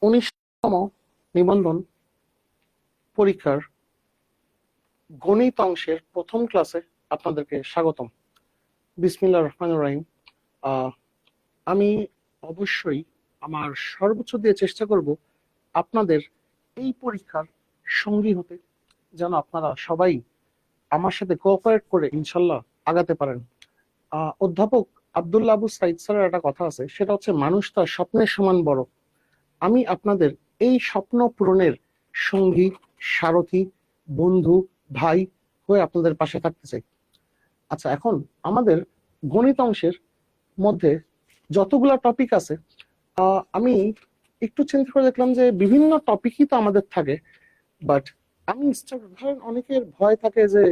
19তম নিবন্ধন পরীক্ষার গণিত অংশের প্রথম ক্লাসে আপনাদেরকে স্বাগতম। বিসমিল্লাহির রহমানির রহিম। আমি অবশ্যই আমার সর্বোচ্চ দিয়ে চেষ্টা করব আপনাদের এই পরীক্ষার সঙ্গী হতে, যেন আপনারা সবাই আমার সাথে কোঅপারেট করে ইনশাল্লাহ আগাতে পারেন। অধ্যাপক আব্দুল্লাহ আবু সাইদ স্যারের একটা কথা আছে, সেটা হচ্ছে মানুষ তার স্বপ্নের সমান বড়। আমি আপনাদের এই স্বপ্ন পূরণের সঙ্গী, সারথি, বন্ধু, ভাই হয়ে আপনাদের পাশে থাকতে চাই। আচ্ছা, এখন আমাদের গণিত অংশের মধ্যে যতগুলা টপিক আছে, আমি একটু চিন্তা করে দেখলাম যে বিভিন্ন টপিকই তো আমাদের থাকে, বাট আমি ধরেন অনেকের ভয় থাকে যে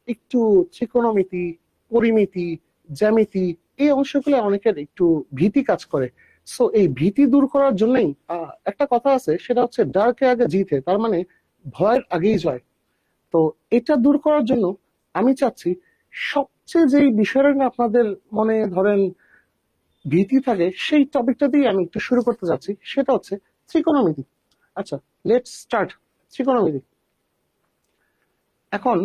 একটু ত্রিকোণমিতি, পরিমিতি, জ্যামিতি, এই অংশগুলো অনেকের একটু ভীতি কাজ করে। সো এই ভীতি দূর করার জন্যই একটা কথা আছে, সেটা হচ্ছে ডারকে আগে জিতে, তার মানে ভয়ের আগেই জয়। তো এটা দূর করার জন্য আমি চাচ্ছি সবচেয়ে যেই বিষয়টা নিয়ে আপনাদের মনে ধরেন ভীতি থাকে, সেই টপিকটা দিয়ে আমি একটু শুরু করতে যাচ্ছি, সেটা হচ্ছে ত্রিকোণমিতি। আচ্ছা, লেটস স্টার্ট। ত্রিকোণমিতি। এখন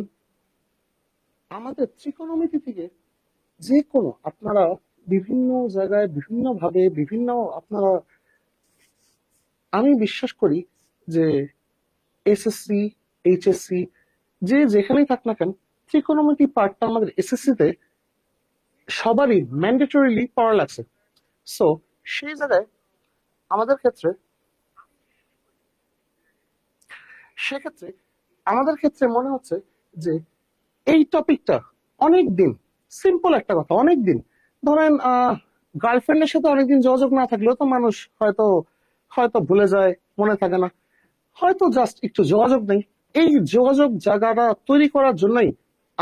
আমাদের ত্রিকোণমিতি থেকে যে কোনো আপনারা বিভিন্ন জায়গায় বিভিন্ন ভাবে বিভিন্ন আপনারা, আমি বিশ্বাস করি যে এসএসসি, এইচএসসি, যে যেখানেই থাক না কেন, ত্রিকোণমিতি পার্টটা আমাদের এসএসসি তে সবারই ম্যান্ডেটরিলি পড়া লাগছে। সো সেই জায়গায় আমাদের ক্ষেত্রে সেক্ষেত্রে আমাদের ক্ষেত্রে মনে হচ্ছে যে এই টপিকটা অনেক দিন, সিম্পল একটা কথা, অনেক দিন ধরেন গার্লফ্রেন্ডের সাথে অনেকদিন যোগাযোগ না থাকলেও তো মানুষ হয়তো হয়তো ভুলে যায়, মনে থাকে না, হয়তো জাস্ট একটু যোগাযোগ নেই। এই যোগাযোগ জায়গাটা তৈরি করার জন্যই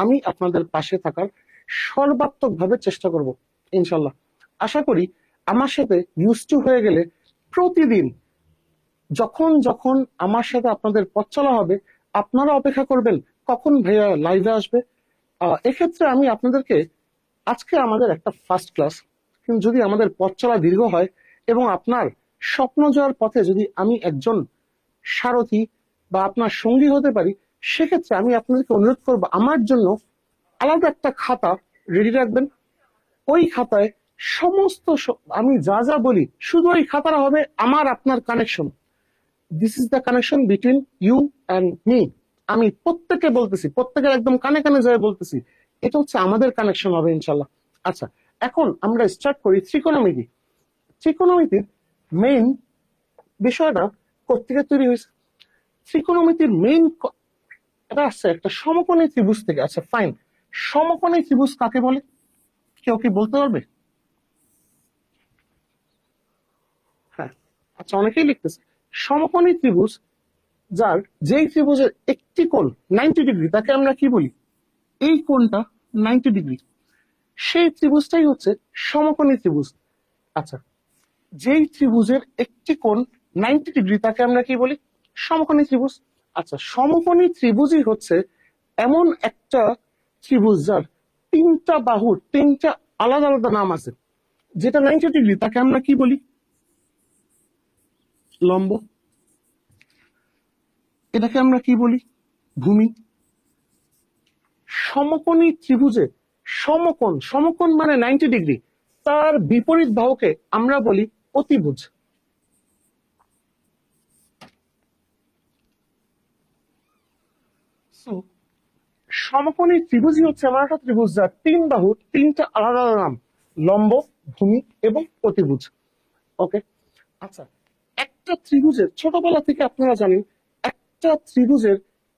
আমি আপনাদের পাশে থাকার সর্বাত্মক ভাবে চেষ্টা করব ইনশাল্লাহ। আশা করি আমার সাথে ইউজ টু হয়ে গেলে প্রতিদিন যখন যখন আমার সাথে আপনাদের পথ চলা হবে, আপনারা অপেক্ষা করবেন কখন ভাইয়া লাইভে আসবে। এক্ষেত্রে আমি আপনাদেরকে, আজকে আমাদের একটা ফার্স্ট ক্লাস, কিন্তু যদি আমাদের পথ চলা দীর্ঘ হয় এবং আপনার স্বপ্ন যাওয়ার পথে যদি আমি একজন সারথি বা আপনার সঙ্গী হতে পারি, সেক্ষেত্রে আমি আপনাদেরকে অনুরোধ করবো আমার জন্য আলাদা একটা খাতা রেডি রাখবেন। ওই খাতায় সমস্ত আমি যা যা বলি, শুধু ওই খাতাটা হবে আমার আপনার connection. This is the connection between you and me. আমি প্রত্যেকে বলতেছি, প্রত্যেকের একদম কানে কানে যায় বলতেছি, এটা হচ্ছে আমাদের কানেকশন হবে ইনশাল্লাহ। আচ্ছা, এখন আমরা স্টার্ট করি ত্রিকোণমিতি। ত্রিকোণমিতির মেইন বিষয়টা কোত্থেকে তৈরি হয়েছে? ত্রিকোণমিতির মেইন এটা আসছে একটা সমকোণী ত্রিভুজ থেকে। আচ্ছা ফাইন, সমকোণী ত্রিভুজ কাকে বলে? কেউ কি বলতে পারবে? হ্যাঁ, আচ্ছা, অনেকেই লিখতেছে সমকোণী ত্রিভুজ, যার যেই ত্রিভুজের একটি কোণ 90 ডিগ্রি, তাকে আমরা কি বলি? এই কোণটা 90 ডিগ্রি, সেই ত্রিভুজটাই হচ্ছে সমকোণী ত্রিভুজ। আচ্ছা, যেই ত্রিভুজের একটি কোণ 90 ডিগ্রি, তাকে আমরা কি বলি? সমকোণী ত্রিভুজ। আচ্ছা, সমকোণী ত্রিভুজই হচ্ছে এমন একটা ত্রিভুজ যার তিনটা বাহুর তিনটা আলাদা আলাদা নাম আছে। যেটা 90 ডিগ্রি, তাকে আমরা কি বলি? লম্ব। এটাকে আমরা কি বলি? ভূমি। সমকোণী ত্রিভুজে সমকোণ, সমকোণ মানে 90 ডিগ্রি, তার বিপরীত বাহুকে আমরা বলি অতিভুজ। সমকোণী ত্রিভুজই হচ্ছে এমন একটা ত্রিভুজ যার তিন বাহুর তিনটা আলাদা আলাদা নাম, লম্ব, ভূমি এবং অতিভুজ। ওকে, আচ্ছা, একটা ত্রিভুজের, ছোটবেলা থেকে আপনারা জানেন, একটা ত্রিভুজের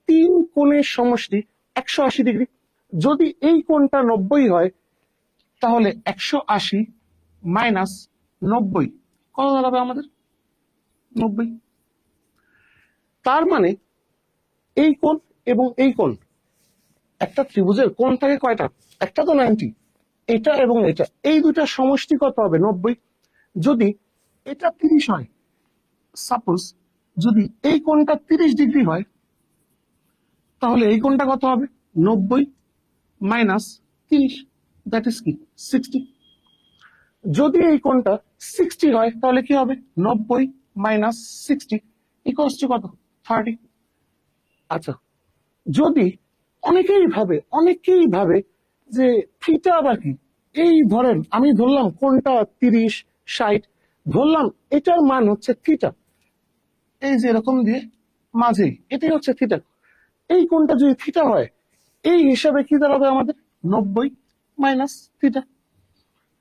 তিন কোণের সমষ্টি 180 ডিগ্রি। যদি এই কোণটা 90 হয়, তাহলে 180 মাইনাস 90 কত দাঁড়াবে আমাদের? 90। তার মানে এই কোণ এবং এই কোণ, একটা ত্রিভুজের কোণ থাকে কয়টা? একটা তো 90, এটা এবং এটা, এই দুটার সমষ্টি কত হবে? 90। যদি এটা 30 হয়, সাপোজ যদি এই কোণটা 30 ডিগ্রি হয়, তাহলে এই কোণটা কত হবে? 90 মাইনাস 30, দ্যাট ইজ কি? 60। যদি এই কোণটা 60 হয়, তাহলে কি হবে? 90 মাইনাস 60 ইকুয়ালস টু কত 30। আচ্ছা, যদি অনেকেই ভাবে যে থিটা আবার কি, এই ধরেন আমি ধরলাম কোনটা 30 60, ধরলাম এটার মান হচ্ছে থিটা, এই যে এরকম দিয়ে মাঝেই এটাই হচ্ছে থিটা। এই কোণটা যদি থিটা হয়, এই হিসাবে কি দাঁড়াবে আমাদের 90 মাইনাস থিটা।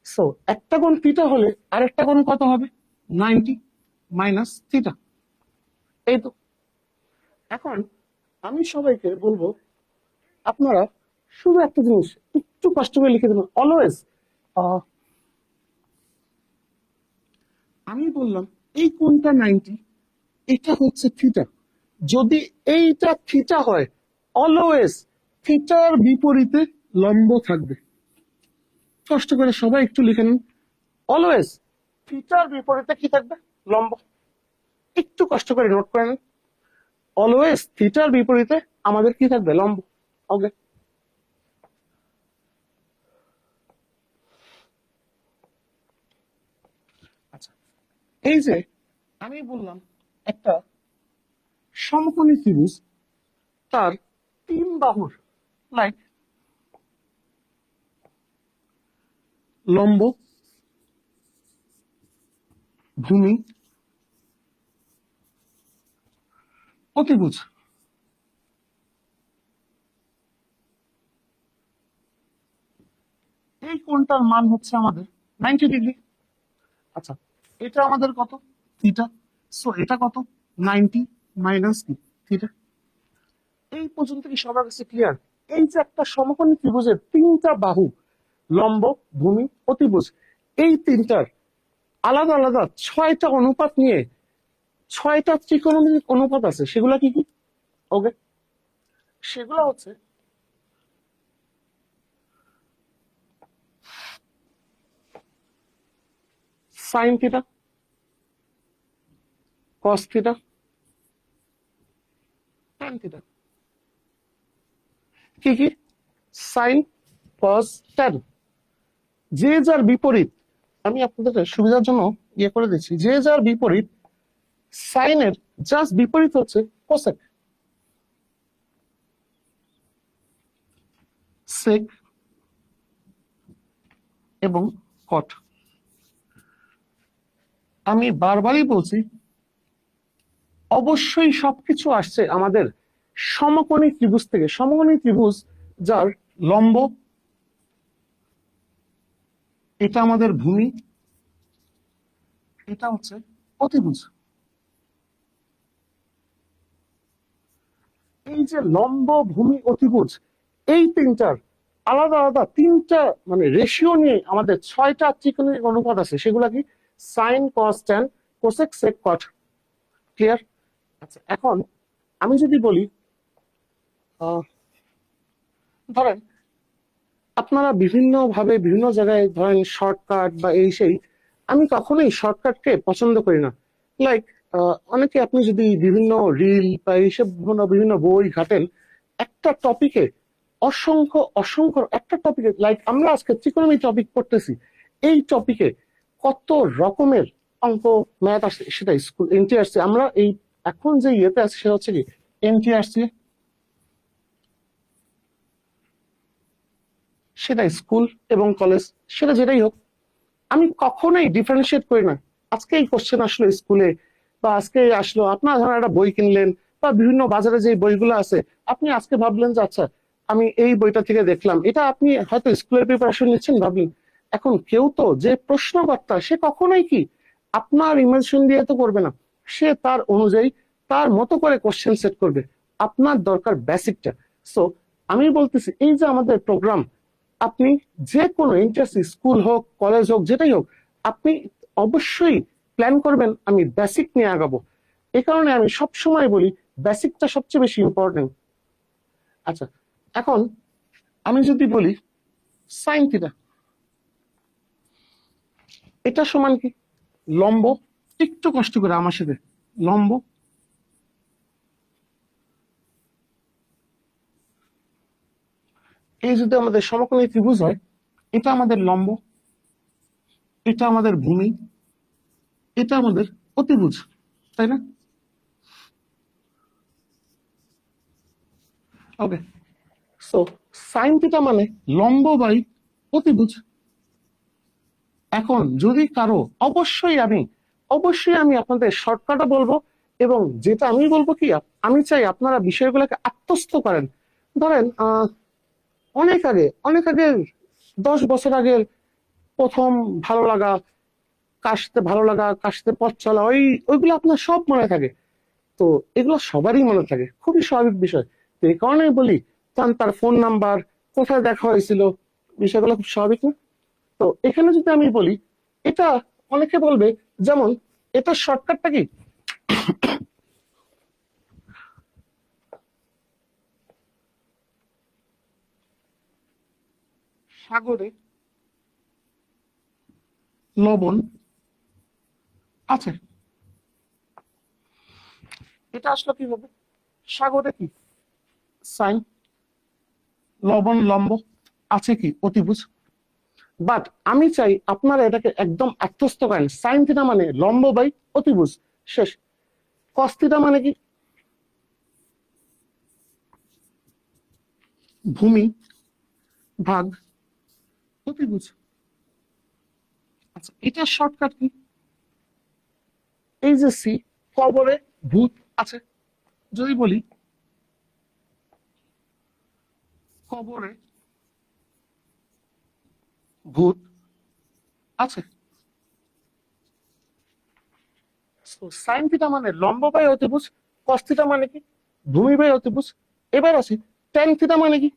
সো একটা কোণ থিটা হলে আরেকটা কোণ কত হবে 90 মাইনাস থিটা। এই তো। এখন আমি সবাইকে বলবো, আপনারা শুধু একটা জিনিস একটু কষ্ট করে লিখে দেবেন অলওয়েজ। আমি বললাম এই কোণটা 90, এটা হচ্ছে থিটা। যদি এইটা থিটা হয়, অলওয়েজ থিটার বিপরীতে লম্ব থাকবে। কষ্ট করে সবাই একটু লিখে নিন, অলওয়েজ থিটার বিপরীতে কি থাকবে লম্ব। একটু কষ্ট করে নোট করে নিন, অলওয়েজ থিটার বিপরীতে আমাদের কি থাকবে লম্ব। ওকে, আচ্ছা, এই যে আমি বললাম একটা সমকোণী ত্রিভুজ, তার 3 বাহুর লাইক লম্ব, ভূমি, অতিভুজ। এই কোণটার মান হচ্ছে আমাদের 90 ডিগ্রি। আচ্ছা, এটা আমাদের কত থিটা, সো এটা কত 90 মাইনাস কি থিটা। এই পর্যন্ত কি সবার কাছে ক্লিয়ার? এই যে একটা সমকোণী ত্রিভুজের 3টা বাহু, লম্ব, ভূমি, অতিভুজ, এই তিনটার আলাদা আলাদা 6টা অনুপাত নিয়ে 6টা ত্রিকোণমিতিক অনুপাত আছে, সেগুলা কি কি? ওকে, সেগুলো হচ্ছে sine theta, cos theta, tan theta. কি কি? Sine, cos, tan. যে যার বিপরীত, আমি আপনাদের সুবিধার জন্য ইয়ে করে দিচ্ছি, যে যার বিপরীত। সাইনের জাস্ট বিপরীত হচ্ছে কোসেক, সেক এবং কট। আমি বারবারই বলছি, অবশ্যই সবকিছু আসছে আমাদের সমকোণী ত্রিভুজ থেকে। সমকোণী ত্রিভুজ যার লম্ব, এটা আমাদের ভূমি, এটা হচ্ছে অতিভুজ। এই যে লম্ব, ভূমি, অতিভুজ, এই তিনটার আলাদা আলাদা 3টা মানে রেশিও নিয়ে আমাদের 6টা ত্রিকোণমিতিক অনুপাত আছে, সেগুলা কি? Sine, cos, tan, cosec, sec, কট। ক্লিয়ার? আচ্ছা, এখন আমি যদি বলি, ধরেন আপনারা বিভিন্ন ভাবে বিভিন্ন জায়গায় ধরেন শর্টকাট বা এই সেই, আমি কখনোই শর্টকাটকে পছন্দ করি না। লাইক অনেকে, আপনি যদি বিভিন্ন রিল বা এইসব বিভিন্ন বই ঘাটেন, একটা টপিকে অসংখ্য অসংখ্য একটা টপিকে, লাইক আমরা আজকে ত্রিকোণমিতি টপিক পড়তেছি, এই টপিকে কত রকমের অঙ্ক, ম্যাথ আসছে, সেটা স্কুল এনটি আসছে। আমরা এই এখন যে ইয়েতে আছে সেটা হচ্ছে কি এনটি আসছে, সেটা স্কুল এবং কলেজ, সেটা যেটাই হোক। আমি কখনোই ডিফারেন্সিয়েট করি না, আজকে এই কোশ্চেন আসলো স্কুলে বা আজকে আসলো। আপনার ধরেন একটা বই কিনলেন বা বিভিন্ন বাজারে যে বইগুলো আছে, আপনি আজকে ভাবলেন যে আচ্ছা আমি এই বইটা থেকে দেখলাম, এটা আপনি হয়তো স্কুলের প্রিপারেশন নিচ্ছেন ভাবলেন। এখন কেউ তো যে প্রশ্নকর্তা, সে কখনোই কি আপনার ইমাজিনেশন দিয়ে তো করবে না, সে তার অনুযায়ী তার মতো করে কোশ্চেন সেট করবে। আপনার দরকার বেসিকটা। সো আমি বলতেছি, এই যে আমাদের প্রোগ্রাম, আপনি যে কোনো ইন্টারেস্ট, স্কুল হোক কলেজ হোক যেটাই হোক, আপনি অবশ্যই প্ল্যান করবেন আমি বেসিক নিয়ে আগাবো। এই কারণে আমি সব সময় বলি বেসিকটা সবচেয়ে বেশি ইম্পর্টেন্ট। আচ্ছা, এখন আমি যদি বলি সাইন থিটা, এটা সমান কি লম্ব। একটু কষ্ট করে আমার সাথে, লম্ব, এই যদি আমাদের সমকোণী ত্রিভুজ হয়, এটা আমাদের লম্ব, এটা আমাদের ভূমি, এটা আমাদের অতিভুজ। তাই না? ওকে, সো সাইন থিটা মানে লম্ব বাই অতিভুজ। এখন যদি কারো, অবশ্যই আমি আপনাদের শর্টকাটে বলবো, এবং যেটা আমি বলবো কি, আমি চাই আপনারা বিষয়গুলোকে আত্মস্থ করেন। ধরেন অনেক আগে 10 বছর আগের প্রথম ভালো লাগা, কাশতে পথ চলা, ওইগুলো আপনার সব মনে থাকে। তো এগুলো সবারই মনে থাকে, খুবই স্বাভাবিক বিষয়। তো এই কারণেই বলি, তার ফোন নাম্বার, কোথায় দেখা হয়েছিল, বিষয়গুলো খুব স্বাভাবিক না? তো এখানে যদি আমি বলি, এটা অনেকে বলবে, যেমন এটা শর্টকাটটা কি, সাগরে লবণ আছে। এটা আসলে কি হবে, সাগরে কি সাইন, লবণ লম্ব, আছে কি অতিভুজ। বাট আমি চাই আপনারা এটাকে একদম আত্মস্থ করেন, সাইন থিটা মানে লম্ব বাই অতিভুজ, শেষ। কস থিটা মানে কি, ভূমি ভাগ অতিভুজ। আচ্ছা, এটা শর্টকাট কি, এই যে সি, কবরে ভূত আছে। যদি বলি কবরে ভূত আছে, সাইন থিটা মানে লম্ব বাই অতিভুজ, কস থিটা মানে কি ভূমি বাই অতিভুজ। এবার আছে ট্যান থিটা মানে কি,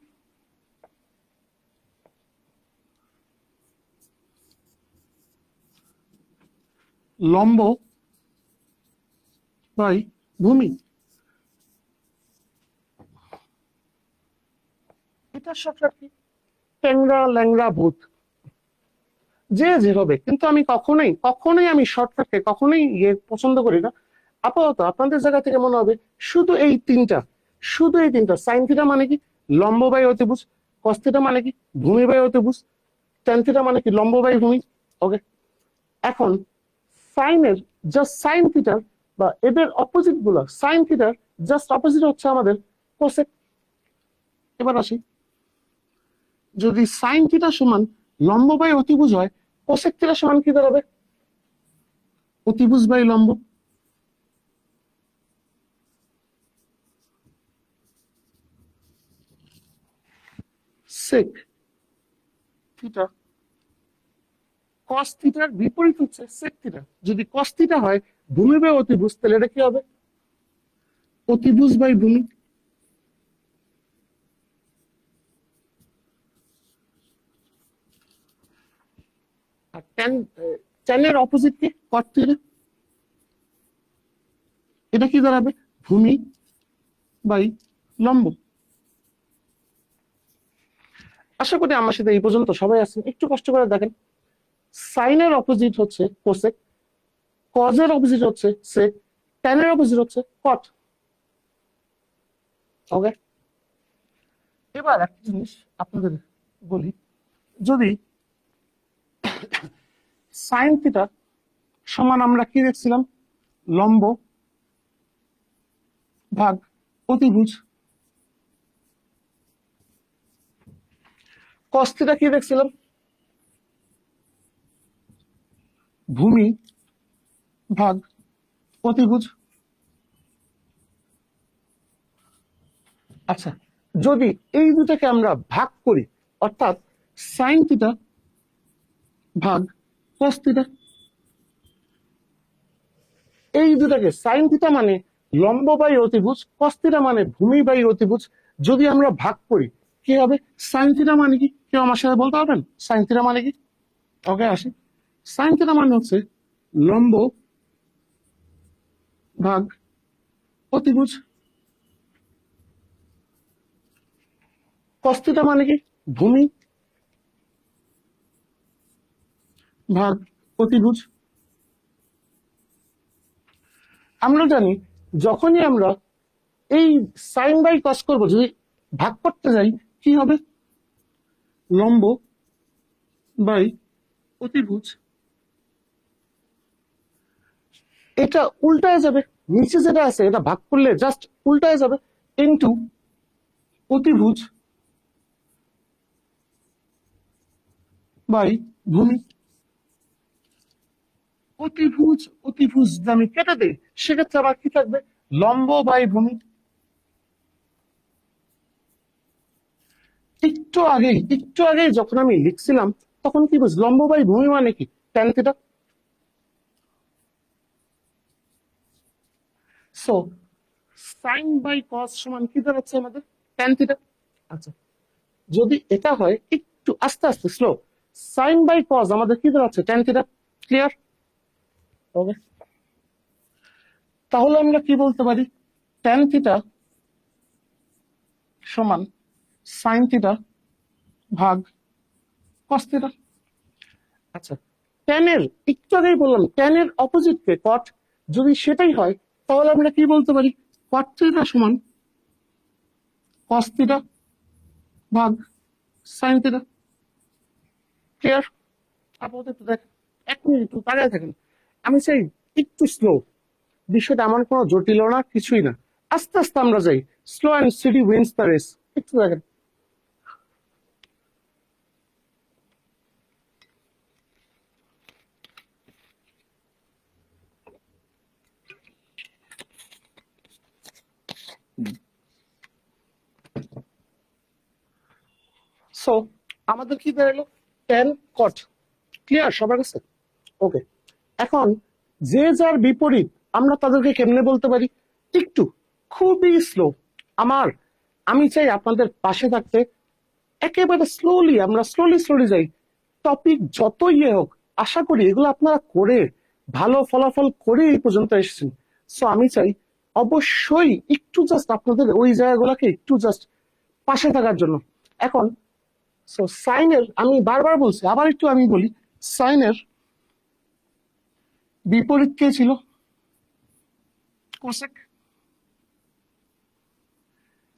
লম্ব বাই ভূমি। এটা শর্টকাট কি, ট্যাংরা ল্যাংরা ভূত, যে যেভাবে। কিন্তু আমি কখনোই আমি শর্টকাটকে কখনোই পছন্দ করি না। আপাতত আপনাদের জায়গা থেকে মনে হবে শুধু এই তিনটা সাইন থিটা মানে কি লম্ব বাই অতিভুজ, কস থিটা মানে কি ভূমি বাই অতিভুজ, ট্যান থিটা মানে কি লম্ব বাই ভূমি। ওকে, এখন সাইনের জাস্ট সাইন থিটার বা এদের অপোজিট গুলো, সাইন থিটার জাস্ট অপোজিট হচ্ছে আমাদের কোসেক। এবার আসি, যদি সাইন থিটা সমান লম্ব বাই অতিভুজ হয়, কোসেক থিটা সমান কি দাঁড়াবে, অতিভুজ বাই লম্ব। সেক থিটা, কস থিটার বিপরীত হচ্ছে সেক থিটা। যদি কস থিটা হয় ভূমি বাই অতিভুজ, তাহলে এটা কি হবে, অতিভুজ বাই ভূমি। আর ট্যানের অপোজিট কি, কট থিটা। এটা কি দাঁড়াবে, ভূমি বাই লম্ব। আশা করি আমার সাথে এই পর্যন্ত সবাই আছেন, একটু কষ্ট করে দেখেন। সাইনের অপোজিট হচ্ছে কোসেক, কজের অপোজিট হচ্ছে সেক, ট্যানের অপোজিট হচ্ছে কট। ওকে, এবার একটা জিনিস আপনাদের বলি, যদি সাইন থিটা সমান আমরা কি দেখছিলাম, লম্ব ভাগ অতিভুজ, কস থিটা কি দেখছিলাম, ভূমি ভাগ অতিভুজ। আচ্ছা, যদি এই দুটাকে আমরা ভাগ করি, অর্থাৎ সাইন থিটা ভাগ কস থিটা, এই দুটাকে সাইন থিটা মানে লম্ব বাই অতিভুজ, কস থিটা মানে ভূমি বাই অতিভুজ, যদি আমরা ভাগ করি কি হবে, সাইন থিটা মানে কি, কেউ আমার সাথে বলতে পারবেন সাইন থিটা মানে কি? ওকে, আসি, সাইন থিটা মানে হচ্ছে লম্ব ভাগ অতিভুজ, কস থিটা মানে কি ভূমি ভাগ অতিভুজ। আমরা জানি যখনই আমরা এই সাইন বাই কস করবো, যদি ভাগ করতে যাই কি হবে, লম্ব বাই অতিভুজ। এটা উল্টায় যাবে, নিচে যেটা আছে এটা ভাগ করলে জাস্ট উল্টায় যাবে, ইনটু অতিভুজ বাই ভূমি। অতিভুজ অতিভুজ যদি আমি কেটে দিই সেক্ষেত্রে আবার কি থাকবে, লম্ব বাই ভূমি। একটু আগেই যখন আমি লিখছিলাম তখন কি বুঝ, লম্ব বাই ভূমি মানে কি, tan theta. So sine by cos সমান কি দাঁড়াচ্ছে আমাদের, ট্যান থিটা। আচ্ছা, যদি এটা হয় একটু আস্তে আস্তে স্লো, সাইন বাই কস আমাদের কি দাঁড়াচ্ছে, ট্যান থিটা। ক্লিয়ার? ওকে, তাহলে আমরা কি বলতে পারি, ট্যান থিটা সমান সাইন থিটা ভাগ কস থিটা। আচ্ছা, ট্যান এর একটু আগেই বললাম ট্যান এর অপোজিট কে কট, যদি সেটাই হয় তাহলে আমরা কি বলতে পারি, কট থিটা সমান কস থিটা ভাগ সাইন থিটা। ক্লিয়ার? আপাতত দেখ, 1 মিনিট একটু তাকায় থাকেন, আমি চাই একটু স্লো, বিষয়টা আমার কোনো জটিল না, কিছুই না, আস্তে আস্তে আমরা যাই, slow and steady wins the race. একটু দেখেন। সো আমাদের কি দাঁড়ালো, ট্যান কট। ক্লিয়ার সবার কাছে? ওকে, এখন যে যার বিপরীত আমরা তাদেরকে কেমনে বলতে পারি, একটু খুবই স্লো। আমার আমি চাই আপনাদের পাশে থাকতে, একেবারে স্লোলি আমরা স্লোলি যাই, টপিক যত ইয়ে হোক, আশা করি এগুলো আপনারা করে ভালো ফলাফল করে এই পর্যন্ত এসেছেন। সো আমি চাই অবশ্যই একটু জাস্ট আপনাদের ওই জায়গাগুলোকে একটু জাস্ট পাশে থাকার জন্য। এখন সো সাইনের আমি বারবার বলছি, আবার একটু আমি বলি, সাইনের বিপরীত কে ছিল, কোসেক।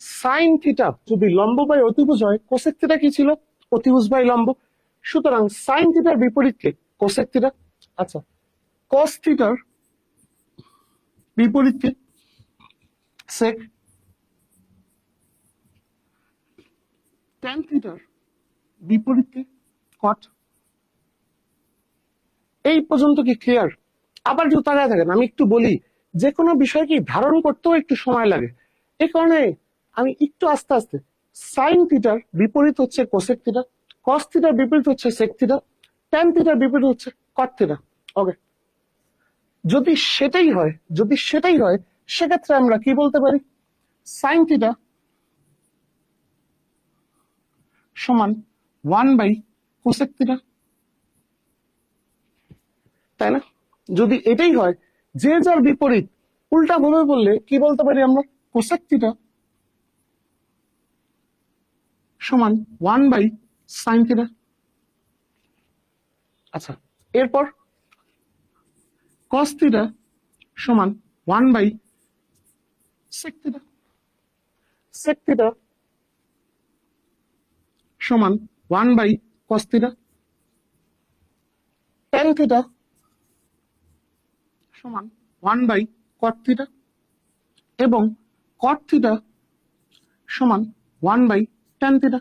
সাইন থিটা যদি লম্ব বাই অতিভুজ হয়, কোসেক থিটা কি ছিল, অতিভুজ বাই লম্ব। সুতরাং সাইন থিটার বিপরীত কে, কোসেক থিটা। আচ্ছা, কস থিটার বিপরীত কে, সেক। ট্যান থিটার বিপরীত কে, কট। এই পর্যন্ত কি ক্লিয়ার? আবার যদি তাকায় থাকেন, আমি একটু বলি, যে কোনো বিষয় কি ধারণ করতেও একটু সময় লাগে, এই কারণে আমি একটু আস্তে আস্তে, সাইন থিটার বিপরীত হচ্ছে কোসেক থিটা, কস থিটার বিপরীত হচ্ছে সেক থিটা, ট্যান থিটার বিপরীত হচ্ছে কট থিটা। ওকে, যদি সেটাই হয় সেক্ষেত্রে আমরা কি বলতে পারি, সাইন থিটা সমান 1/কোসেক থিটা, তাই না? যদি এটাই হয়, যে যার বিপরীত উল্টা ভাবে বললে কি বলতে পারি আমরা, কোসেক থিটা সমান 1/সাইন থিটা। আচ্ছা, এরপর কস থিটা সমান 1/সেক থিটা, সেক থিটা সমান 1/কস থিটা, ট্যান থিটা সমান 1/কট থিটা, এবং কট থিটা সমান 1/ট্যান থিটা।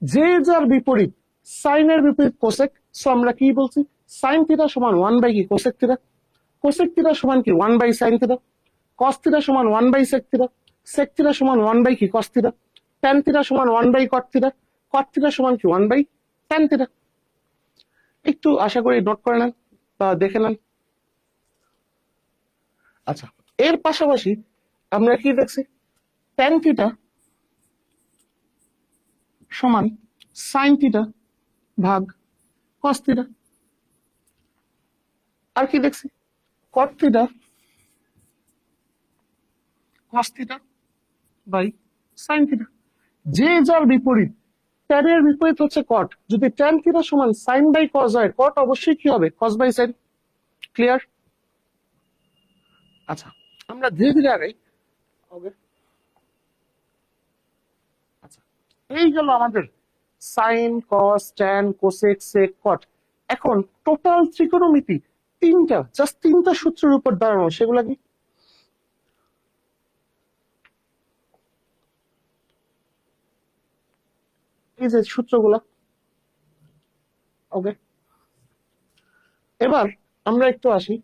যে যার বিপরীত, সাইনের বিপরীত কোসেক, সো আমরা কি বলছি, সাইন থিটা সমান 1/কি, কোসেক থিটা। কোসেক থিটা সমান কি, 1/সাইন থিটা। কস থিটা সমান 1/সেক থিটা। সেক থিটা সমান 1/কি, কস থিটা। ট্যান থিটা সমান 1/কট থিটা। কট থিটা সমান কি, 1/ট্যান থিটা। একটু আশা করি নোট করে নেন বা দেখে নেন। আচ্ছা, এর পাশাপাশি আমরা কি দেখছি, ট্যান থিটা সমান সাইন থিটা ভাগ কস থিটা। আর কি দেখছি, cot theta cos theta by sine theta. যে যার বিপরীত, ট্যান এর বিপরীত হচ্ছে কট, যদি ট্যান থিটা সমান সাইন বাই কস হয়, কট অবশ্যই কি হবে, কস বাই সাইন। ক্লিয়ার? আচ্ছা, আমরা ধীরে ধীরে আগাই। ওকে, আচ্ছা, এই গেল আমাদের sign, cos, tan, cosec, sec, কট। এখন টোটাল ত্রিকোণমিতি জাস্ট তিনটা সূত্রের উপর দাঁড়ানো, সেগুলা কি? এই যে সূত্রগুলা। ওকে, এবার আমরা একটু আসি,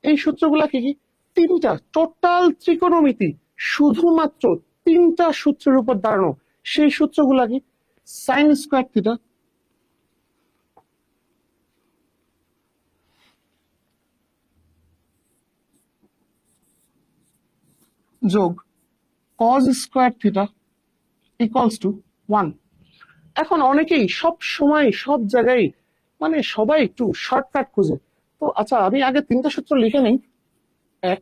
এই সূত্রগুলা কি কি? তিনটা, টোটাল ত্রিকোণমিতি শুধুমাত্র তিনটা সূত্রের উপর দাঁড়ানো। সেই সূত্রগুলা কি? সাইন স্কোয়ার থিটা যোগ cos square theta equals to 1। এখন অনেকেই সব সময় সব জায়গায়, মানে সবাই একটু শর্টকাট খুঁজে। তো আচ্ছা, আমি আগে তিনটা সূত্র লিখে নেই। এক,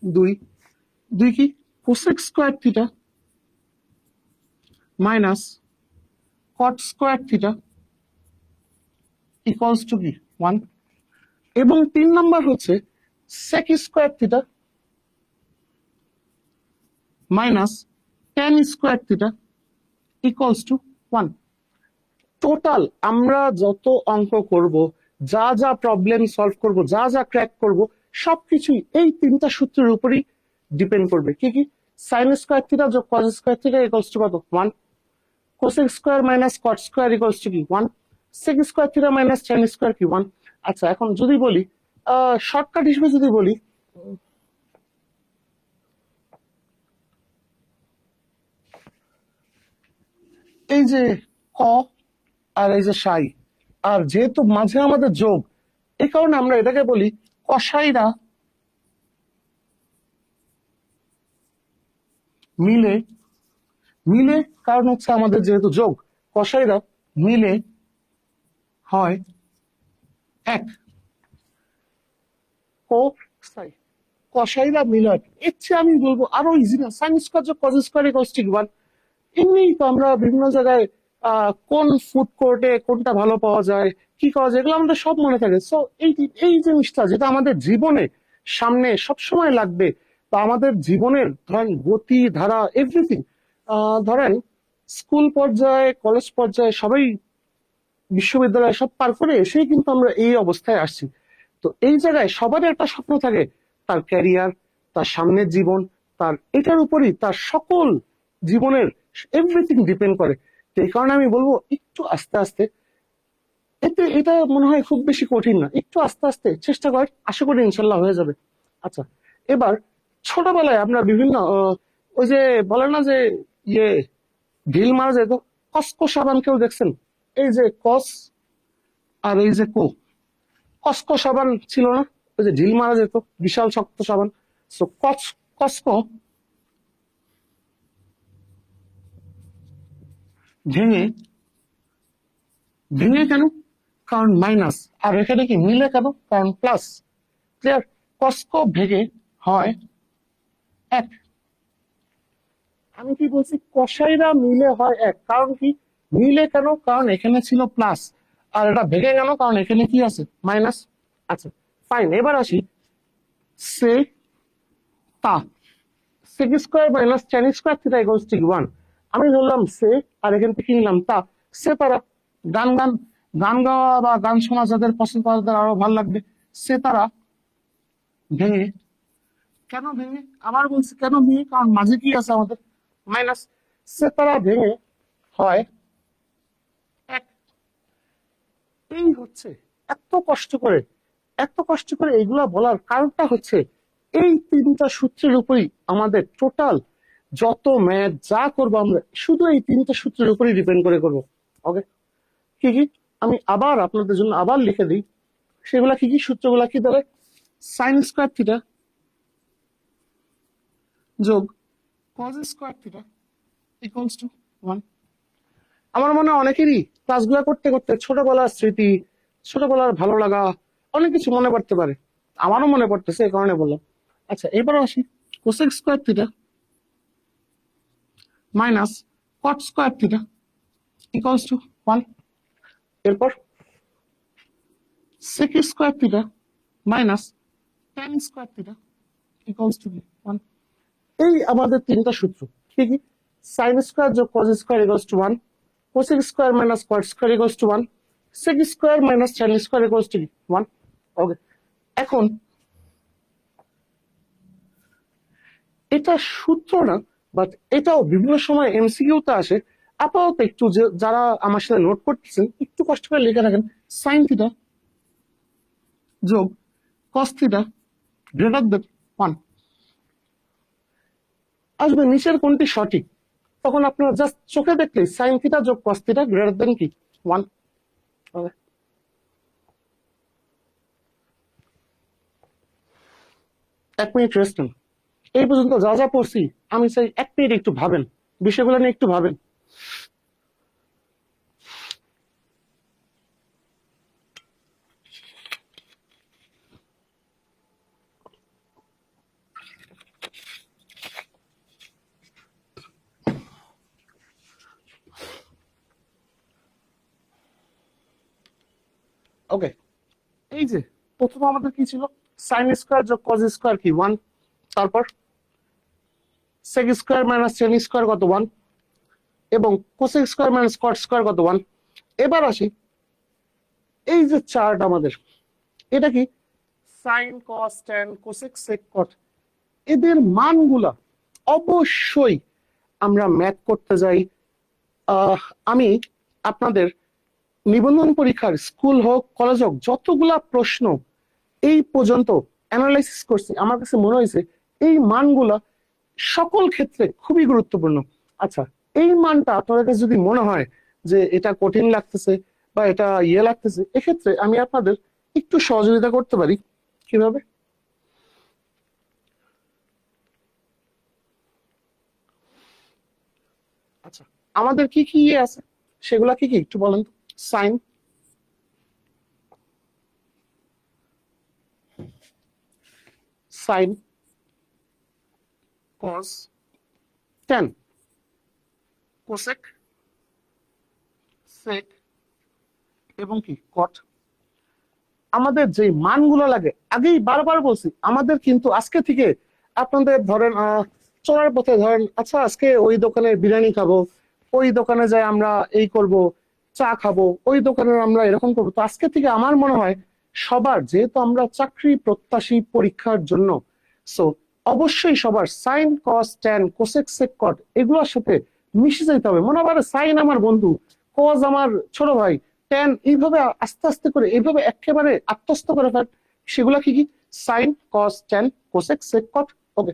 দুই, দুই কি? Cosec square theta minus cot square theta equals to কি? 1। এবং তিন নাম্বার হচ্ছে sec square theta minus tan square theta equals to 1। Total আমরা যত অঙ্ক করব, যা যা প্রবলেম সলভ করব, যা যা ক্র্যাক করব, সবকিছুই এই তিনটা সূত্রের উপরই ডিপেন্ড করবে। কি কি? সাইন স্কোয়ার থিটা যোগ cos square theta equals to কত? 1। Cosec square minus cot square equals to কি? 1। Sec square theta minus tan square কি? 1। আচ্ছা, এখন যদি বলি শর্টকাট হিসেবে যদি বলি, এই যে ক আর এই যে সাই, আর যেহেতু মাঝে আমাদের যোগ, এই কারণে আমরা এটাকে বলি কসাইরা মিলে। মিলে কারণ হচ্ছে আমাদের যেহেতু যোগ, কসাইরা মিলে হয় এক। কোসাই, কসাইরা মিলে হয়। এর চেয়ে আমি বলবো আরো ইজি না, সাইন স্কোয়ার যোগ কজ স্কোয়ার ইকুয়ালস টু 1। এমনি তো আমরা বিভিন্ন জায়গায় কোন ফুড কোর্টে কোনটা ভালো পাওয়া যায়, কি পাওয়া যায়, এগুলো আমাদের সব মনে থাকে। সো এই এই জিনিসটা যেটা আমাদের জীবনে সামনে সব সময় লাগবে, বা আমাদের জীবনের ধরেন গতি ধারা এভরিথিং, ধরেন স্কুল পর্যায়ে কলেজ পর্যায়ে সবাই, বিশ্ববিদ্যালয় সব পার করে এসেই কিন্তু আমরা এই অবস্থায় আসছি। তো এই জায়গায় সবারই একটা স্বপ্ন থাকে, তার ক্যারিয়ার, তার সামনের জীবন, তার এটার উপরই তার সকল জীবনের এভরিথিং ডিপেন্ড করে। তো এই কারণে আমি বলবো একটু আস্তে আস্তে, এতে এটা মনে হয় খুব বেশি কঠিন না, একটু আস্তে আস্তে চেষ্টা করেন, আশা করি ইনশাল্লাহ হয়ে যাবে। আচ্ছা, এবার ছোটবেলায় আমরা বিভিন্ন ওই যে বলে না যে ইয়ে ঢিল মারা যেত, কসকো সাবান কেউ দেখছেন? এই যে কস আর এই যে কো, কসকো সাবান ছিল না, ওই যে ঢিল মারা যেত, বিশাল শক্ত সাবান। সো কসকো ভেঙে, ভেঙে কেন? কারণ মাইনাস। আর এখানে কি মিলে কেন? কারণ প্লাস। ক্লিয়ার? কসকো ভেঙে হয় এক। আমি কি বলছি? কসাইরা মিলে হয় এক, কারণ কি? মিলে কেন? কারণ এখানে ছিল প্লাস, আর এটা ভেঙে গেল কারণ এখানে কি আছে? মাইনাস। আচ্ছা, ফাইন, এবার আসি সে তা, sec square minus tan square theta equals to 1। আমি ধরলাম সে, আর এখান থেকে নিলাম তা। সে তারা গান, গান গান গাওয়া বা গান শোনা যাদের পছন্দ, তাদের আরো ভালো লাগবে। সে তারা ভেঙে, কেন ভেঙে? আবার বলছি কেন ভেঙে, কারণ মাঝে কি আছে আমাদের? মাইনাস। সে তারা ভেঙে হয় এক। এই হচ্ছে এত কষ্ট করে, এত কষ্ট করে এগুলা বলার কারণটা হচ্ছে এই তিনটা সূত্রের উপরই আমাদের টোটাল যত ম্যাথ যা করবো আমরা শুধু এই তিনটা সূত্রের উপরই ডিপেন্ড করে করবো। ওকে, কি কি? আমি আবার আপনাদের জন্য আবার লিখে দিই, সেগুলা কি কি? সূত্রগুলা কি ধরে? সাইন স্কোয়ার থিটা যোগ cos square theta equals to 1। আমার মনে হয় অনেকেরই ক্লাসগুলো করতে করতে ছোটবেলার স্মৃতি, ছোটবেলার ভালো লাগা অনেক কিছু মনে পড়তে পারে। আমারও মনে পড়তেছে, এই কারণে বললাম। আচ্ছা, এবার আসি cosec square theta minus cot square theta equals to 1। এরপর sec square theta minus tan square theta equals to 1। এই আমাদের তিনটা সূত্র। কি কি? সাইন স্কোয়ার যোগ cos square equals to 1, cosec square minus cot square equals to 1, sec square minus tan square equals to 1। Okay, এখন এটা সূত্র না, বাট এটাও বিভিন্ন সময় এমসিকিউতে আসে। আপাতত একটু যারা আমার সাথে নোট করতেছেন একটু কষ্ট করে লিখে রাখেন, সাইন থিটা যোগ কস থিটা গ্রেটার দেন 1। আসবে নিচের কোনটি সঠিক, তখন আপনারা জাস্ট চোখে দেখলেই সাইন থিটা যোগ কস থিটা গ্রেটার দেন কি 1। এক মিনিট রেস্ট নেন। এই পর্যন্ত যা যা পড়ছি আমি চাই 1 মিনিট একটু ভাবেন, বিষয়গুলো নিয়ে একটু ভাবেন। ওকে, এই যে প্রথম আমাদের কি ছিল, সাইন স্কোয়ার যোগ কজ স্কোয়ার কি 1, তারপর sec square minus tan square কত 1, এবং cosec square minus cot square কত 1। এবার আসি, এই যে চার্ট আমাদের, এটা কি sine cos tan cosec sec cot, এদের মানগুলা অবশ্যই আমরা ম্যাথ করতে যাই। আমি আপনাদের নিবন্ধন পরীক্ষার স্কুল হোক কলেজ হোক যতগুলা প্রশ্ন এই পর্যন্ত অ্যানালাইসিস করছি, আমার কাছে মনে হয়েছে এই মানগুলা সকল ক্ষেত্রে খুবই গুরুত্বপূর্ণ। আচ্ছা, এই মানটা আপনাদের কাছে যদি মনে হয় যে এটা কঠিন লাগতেছে বা এটা লাগতেছে, এক্ষেত্রে আমি আপনাদের একটু সহযোগিতা করতে পারি। কিভাবে? আচ্ছা, আমাদের কি কি আছে সেগুলা কি কি একটু বলেন তো। Sine, sine cos tan cosec sec এবং কি কট। আমাদের যে মানগুলো লাগে, আগেই বারবার বলছি, আমাদের কিন্তু আজকে থেকে আপনাদের ধরেন চলার পথে ধরেন, আচ্ছা আজকে ওই দোকানে বিরিয়ানি খাবো, ওই দোকানে যাই আমরা এই করব, চা খাবো, ওই দোকানে আমরা এরকম করবো। তো আজকে থেকে আমার মনে হয় সবার, যেহেতু আমরা চাকরি প্রত্যাশী পরীক্ষার জন্য, সো অবশ্যই সবার sine cos tan cosec sec cot এগুলোর সাথে মিশে যেতে হবে। মনে হবে সাইন আমার বন্ধু, কজ আমার ছোট ভাই, ট্যান, এইভাবে আস্তে আস্তে করে এইভাবে একেবারে আত্মস্থ করে ফেল। সেগুলা কি কি? Sine cos tan cosec sec cot. Okay,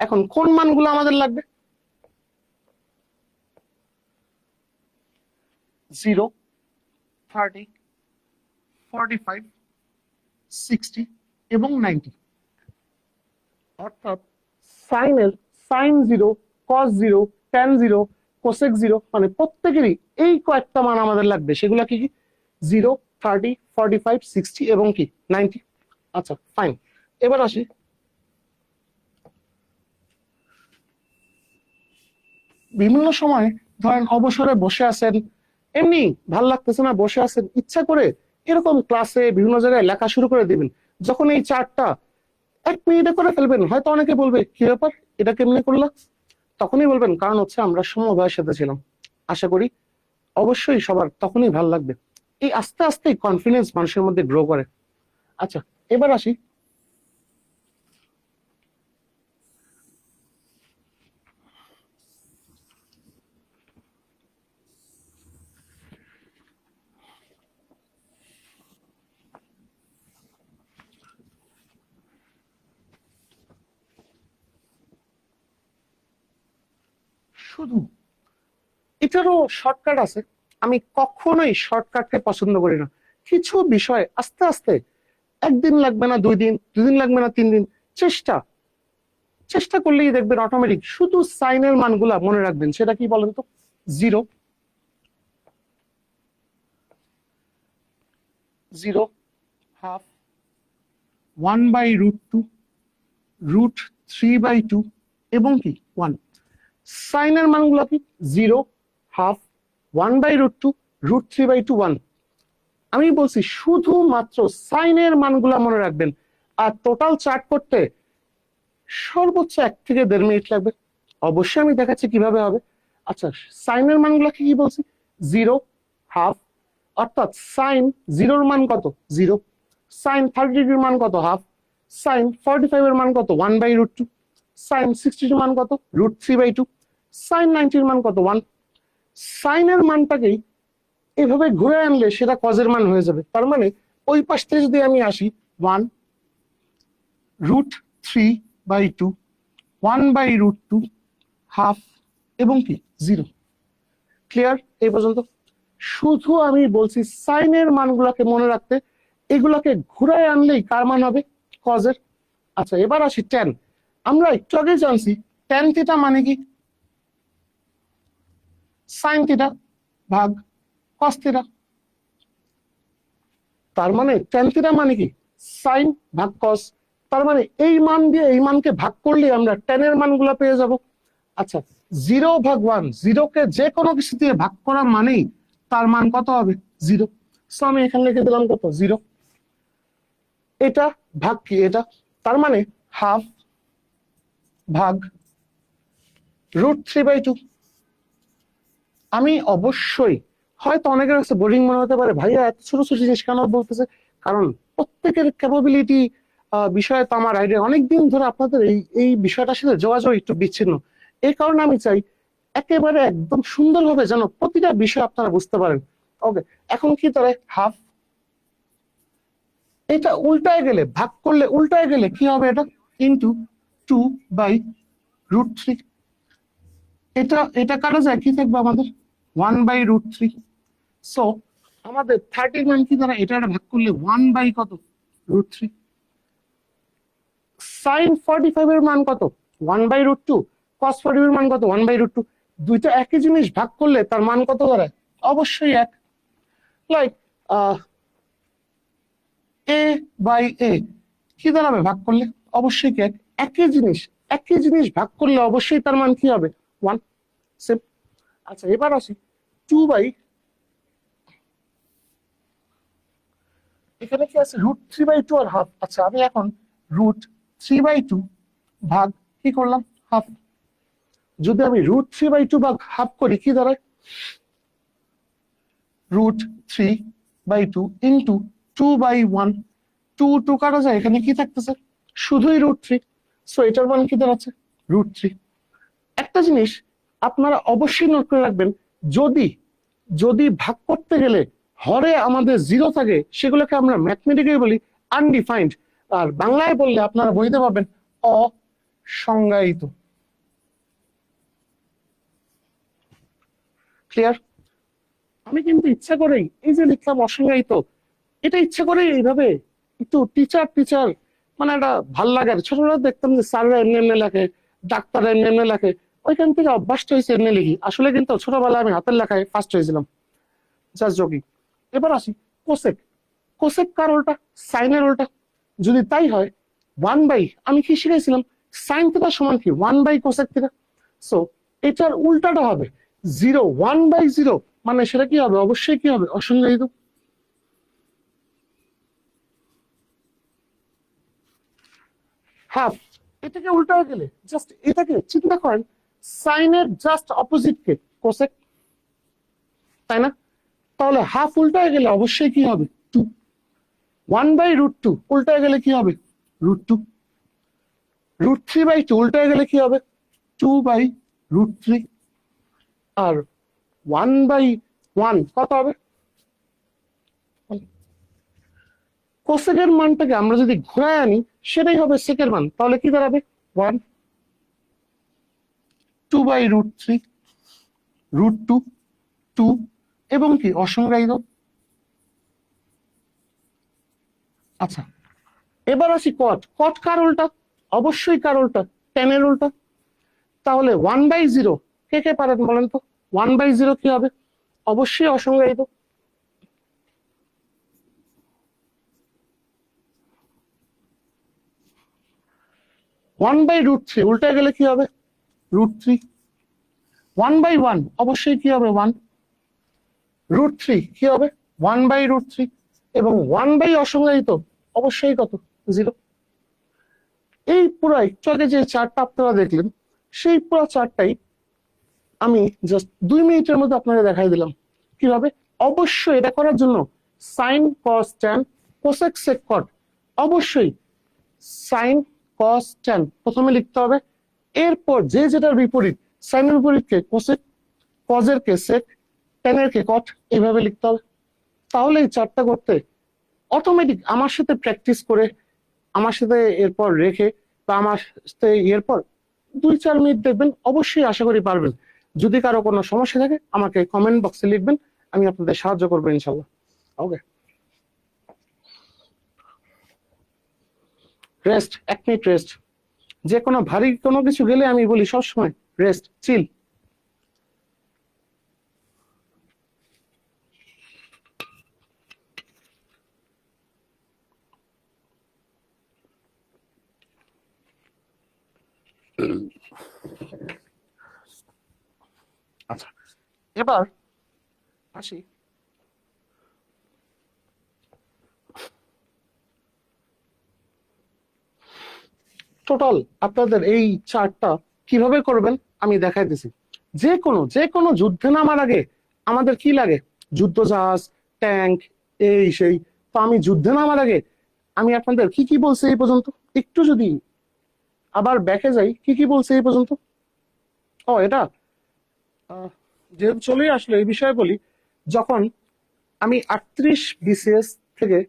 এখন কোন মানগুলো আমাদের লাগবে? 0, 30, 45, 60 এবং 90। অর্থাৎ সাইনের সাইন 0, কস 0, ট্যান 0, কোসেক 0, মানে প্রত্যেকেরই এই কয়েকটা মান আমাদের লাগবে। সেগুলা কি কি? 0, 30, 45, 60 এবং কি 90। আচ্ছা ফাইন, এবার আসি, বিভিন্ন সময় ধরেন অবসরে বসে আছেন, এমনি ভাল লাগতেছে না, বসে আছেন, ইচ্ছা করে এরকম ক্লাসে বিভিন্ন জায়গায় লেখা শুরু করে দিবেন। যখন এই চার্টটা 1 মিনিটে করে ফেলবেন, হয়তো অনেকে বলবে কি ব্যাপার, এটা কেমনি করলা? তখনই বলবেন কারণ হচ্ছে আমরা সমবায়ের সাথে ছিলাম। আশা করি অবশ্যই সবার তখনই ভাল লাগবে। এই আস্তে আস্তে কনফিডেন্স মানুষের মধ্যে গ্রো করে। আচ্ছা, এবার আসি, শুধু এটারও শর্টকাট আছে। আমি কখনোই শর্টকাটকে পছন্দ করি না। কিছু বিষয় আস্তে আস্তে, 1 দিন লাগবে না 2 দিন, 2 দিন লাগবে না 3 দিন, চেষ্টা চেষ্টা করলেই দেখবেন অটোমেটিক। শুধু সাইনের মানগুলা মনে রাখবেন, সেটা কি বলেন তো? 0, 0, হাফ, 1/√2, √3/2 এবং কি 1। সাইনের মানগুলো কি? 0, হাফ, 1/√2, √3/2, 1। আমি বলছি শুধুমাত্র সাইনের মানগুলা মনে রাখবেন, আর টোটাল চার্ট করতে সর্বোচ্চ 1 থেকে 1.5 মিনিট লাগবে। অবশ্যই আমি দেখাচ্ছি কিভাবে হবে। আচ্ছা, সাইনের মানগুলো কি কি বলছি? 0, হাফ, অর্থাৎ সাইন 0-র মান কত? 0। সাইন 30 ডিগ্রির মান কত? হাফ। সাইন 45 এর মান কত? 1/√2। সাইন 60 এর মান কত? √3/2। সাইন 90 এর মান কত? 1। সাইনের মানটাকেই এভাবে ঘুরে আনলে সেটা কজের মান হয়ে যাবে। তার মানে ওই পাশ থেকে যদি আমি আসি 1√3/2, 1/√2, হাফ এবং কি 0। ক্লিয়ার এই পর্যন্ত? শুধু আমি বলছি সাইনের মানগুলোকে মনে রাখতে, এগুলাকে ঘুরায় আনলেই কার মান হবে? কজের। আচ্ছা এবার আসি ট্যান। আমরা একটু আগে জানছি ট্যান থিটা মানে কি? সাইন থিটা ভাগ কস থিটা। তার মানে ট্যান থিটা মানে কি? সাইন ভাগ কস। তার মানে এই মান দিয়ে এই মানকে ভাগ করলে আমরা ট্যানের মানগুলো পেয়ে যাব। আচ্ছা 0/1, 0কে যে কোনো কিছু দিয়ে ভাগ করা মানেই তার মান কত হবে? 0। সো আমি এখানে লিখে দিলাম কত? 0। এটা ভাগ কি? এটা। তার মানে হাফ ভাগ √3/2। আমি অবশ্যই, হয়তো অনেকের কাছে বোরিং মনে হতে পারে, ভাইয়া এত ছোট ছোট জিনিস কেন বলতেছে? কারণ প্রত্যেকের ক্যাপাবিলিটি বিষয়ে তো আমার আইডিয়া, অনেকদিন ধরে আপনাদের এই এই বিষয়টার সাথে যোগাযোগ একটু বিচ্ছিন্ন। এই কারণে আমি চাই একেবারে একদম সুন্দরভাবে যেন প্রতিটা বিষয় আপনারা বুঝতে পারেন। ওকে, এখন কি তাহলে হাফ, এটা উল্টায় গেলে, ভাগ করলে উল্টায় গেলে কি হবে? এটা ইন্টু 2/√3। এটা এটা কাটা যায়, কি থাকবে আমাদের? 1/√3। সো আমাদের 30 মান কি দ্বারা এটা ভাগ করলে 1 বাই কত? √3। সাইন 45 এর মান কত? 1/√2। কস 45 এর মান কত? 1/√2। দুইটা একই জিনিস ভাগ করলে তার মান কত দাঁড়ায়? অবশ্যই এক। লাইক এ বাই এ কি দাঁড়াবে ভাগ করলে? অবশ্যই কি এক। একই জিনিস ভাগ করলে অবশ্যই তার মান কি হবে? 1। সেম। আচ্ছা এবার আসি 2 এখানে কি আছে? √3/2 আর হাফ। আচ্ছা আমি এখন √3/2 ভাগ কি করলাম? হাফ। যদি আমি √3/2 ভাগ হাফ করি কি দাঁড়ায়? √3/2 ইন্টু 2/1। 2 কাটা যায়, এখানে কি থাকতেছে? শুধুই √3। সো এটার মান কি দাঁড়াচ্ছে? √3। একটা জিনিস আপনারা অবশ্যই নোট করে রাখবেন, যদি যদি ভাগ করতে গেলে হরে আমাদের 0 থাকে, সেগুলোকে আমরা ম্যাথমেটিক্যালি বলি আনডিফাইন্ড। আর বাংলায় বললে আপনারা বইতে পাবেন অসংজ্ঞায়িত। ক্লিয়ার? আমি কিন্তু ইচ্ছা করেই এই যে লিখলাম অসংজ্ঞায়িত, এটা ইচ্ছা করেই এইভাবে একটু টিচার টিচার মানে একটা ভাল লাগে। ছোটবেলা দেখতাম যে স্যাররা এমনি এমনি লেখে, ডাক্তাররা এমনি এমনি লেখে, ওইখান থেকে অভ্যাসটা হয়েছে এমনি লিখি। আসলে কিন্তু ছোটবেলায় আমি হাতের লেখায় ফার্স্ট হয়েছিলাম। Just joking. এবার আসি কোসেক। কোসেক কার উল্টা? সাইনের উল্টা। যদি তাই হয় 1 বাই, আমি কি শিখেছিলাম? সাইন থিটা সমান কি? 1 বাই কোসেক থিটা। সো এটার উল্টাটা হবে 0। 1/0 মানে সেটা কি হবে? অবশ্যই কি হবে? অসংজ্ঞায়িত। হাফ, এটাকে উল্টায় গেলে জাস্ট এটাকে চিন্তা করেন, সাইনের জাস্ট অপোজিট কে? কোসেক, তাই না? তাহলে হাফ উল্টায় গেলে অবশ্যই কি হবে? 2। 1/√2 উল্টায় গেলে কি হবে? √2। √3/2 উল্টায় গেলে কি হবে? 2/√3। আর 1/1 কত হবে? কোসেকের মানটাকে আমরা যদি ঘোরায় আনি সেটাই হবে সেকের মান। তাহলে কি দাঁড়াবে? 1 2/√3 √2 2 এবং কি অসংজ্ঞায়িত। আচ্ছা এবার আসি কট। কট কার উল্টা? অবশ্যই কার উল্টা? টেনের উল্টা। তাহলে 1/0 কে কে পারেন বলেন তো? 1/0 কি হবে? অবশ্যই অসংজ্ঞায়িত। 1/√3 উল্টায় গেলে কি হবে? √3। 1/1 অবশ্যই কি হবে? 1। √3 কি হবে? 1/√3। এবং 1 বাই অসংজ্ঞায়িত অবশ্যই কত? 0। এই পুরো একটু আগে যে চার্টটা আপনারা দেখলেন, সেই পুরো চার্টটাই আমি জাস্ট 2 মিনিটের মধ্যে আপনাদের দেখাই দিলাম। কিভাবে? অবশ্যই এটা করার জন্য sine cos tan cosec sec cot, অবশ্যই সাইন কস ট্যান প্রথমে লিখতে হবে, এরপর যে যেটার বিপরীত, সাইনের বিপরীতকে কোসেক, কজের কে সেক, ট্যানের কে কট, এইভাবে লিখতে হবে। তাহলে এই চারটা করতে অটোমেটিক আমার সাথে প্র্যাকটিস করে, আমার সাথে এরপর রেখে বা আমার সাথে এরপর 2-4 মিনিট দেখবেন, অবশ্যই আশা করি পারবেন। যদি কারো কোনো সমস্যা থাকে আমাকে কমেন্ট বক্সে লিখবেন, আমি আপনাদের সাহায্য করবো ইনশাল্লাহ। ওকে, রেস্ট, 1 মিনিট রেস্ট। যে কোনো ভারী কোনো কিছু গেলে আমি বলি সবসময় রেস্ট, চিল। আচ্ছা, এবার আসি টোটাল আপনাদের এই চার্টটা কিভাবে করবেন আমি দেখাই দিছি। যে কোনো যুদ্ধে নামার আগে আমাদের কি লাগে? যুদ্ধ জাহাজ, ট্যাঙ্ক, এই সেই। তো আমি যুদ্ধে নামার আগে আমি আপনাদের কি কি বলছি এই পর্যন্ত, একটু যদি আবার ব্যাকে যাই, কি কি বলছি এই পর্যন্ত। ও এটা যেহেতু চলেই আসলো এই বিষয়ে বলি, যখন আমি 38 BCS থেকে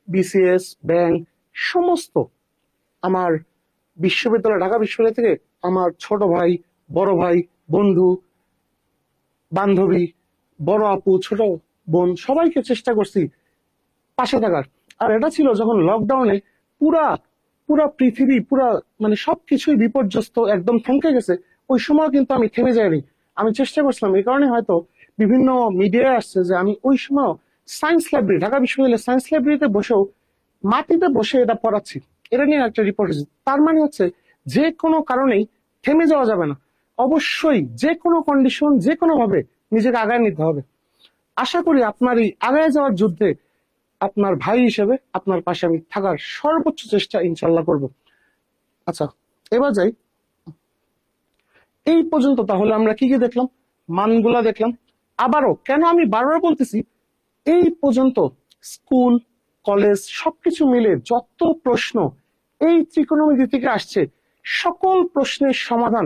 বিসিএস, ব্যাংক, সমস্ত আমার বিশ্ববিদ্যালয়, ঢাকা বিশ্ববিদ্যালয় থেকে আমার ছোট ভাই, বড় ভাই, বন্ধু বান্ধবী, বড় আপু, ছোট বোন, সবাইকে চেষ্টা করছি পাশে থাকার। আর এটা ছিল যখন লকডাউনে পুরা পুরা পৃথিবী, পুরা মানে সবকিছুই বিপর্যস্ত, একদম থমকে গেছে। ওই সময় কিন্তু আমি থেমে যাইনি, আমি চেষ্টা করছিলাম। এই কারণে হয়তো বিভিন্ন মিডিয়ায় আসছে যে আমি ওই সময় সায়েন্স লাইব্রেরি, ঢাকা বিশ্ববিদ্যালয়ের সায়েন্স লাইব্রেরিতে বসেও মাটিতে বসে এটা পড়াচ্ছি। এটা নিয়ে একটা রিপোর্ট এসেছে। তার মানে হচ্ছে যে কোনো কারণেই থেমে যাওয়া যাবে না, অবশ্যই যে কোনো কন্ডিশন, যে কোনো ভাবে নিজেকে আগায় নিতে হবে। আশা করি আপনার এই আগায় যাওয়ার যুদ্ধে আপনার ভাই হিসেবে আপনার পাশে আমি থাকার সর্বোচ্চ চেষ্টা ইনশাল্লাহ করব। আচ্ছা, এবার যাই। এই পর্যন্ত তাহলে আমরা কি কি দেখলাম? মানগুলা দেখলাম। আবারও কেন আমি বারবার বলতেছি, এই পর্যন্ত স্কুল, কলেজ সবকিছু মিলে যত প্রশ্ন এই ত্রিকোণমিতি থেকে আসছে, সকল প্রশ্নের সমাধান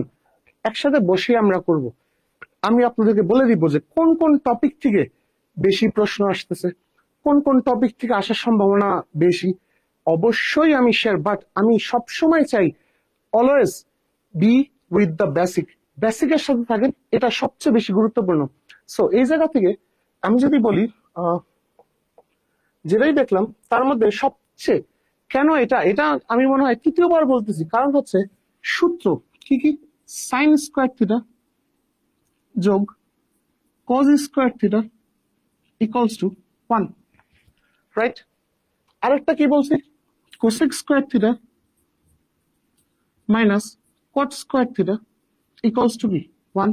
একসাথে বসে আমরা করব। আমি আপনাদেরকে বলে দিব যে কোন কোন টপিক থেকে বেশি প্রশ্ন আসতেছে, কোন কোন টপিক থেকে আসার সম্ভাবনা বেশি। অবশ্যই আমি শেয়ার, বাট আমি সবসময় চাই always be with the basic, বেসিকের সাথে থাকেন, এটা সবচেয়ে বেশি গুরুত্বপূর্ণ। সো এই জায়গা থেকে আমি যদি বলি, যেটাই দেখলাম তার মধ্যে সবচেয়ে, কেন এটা এটা আমি মনে হয় তৃতীয়বার বলতেছি, কারণ হচ্ছে সূত্র কি কি, সাইন স্কোয়ার থিটা যোগ cos square theta equals to 1, right? আরেকটা কি বলছি, cosec square theta minus cot square theta equals to কি 1।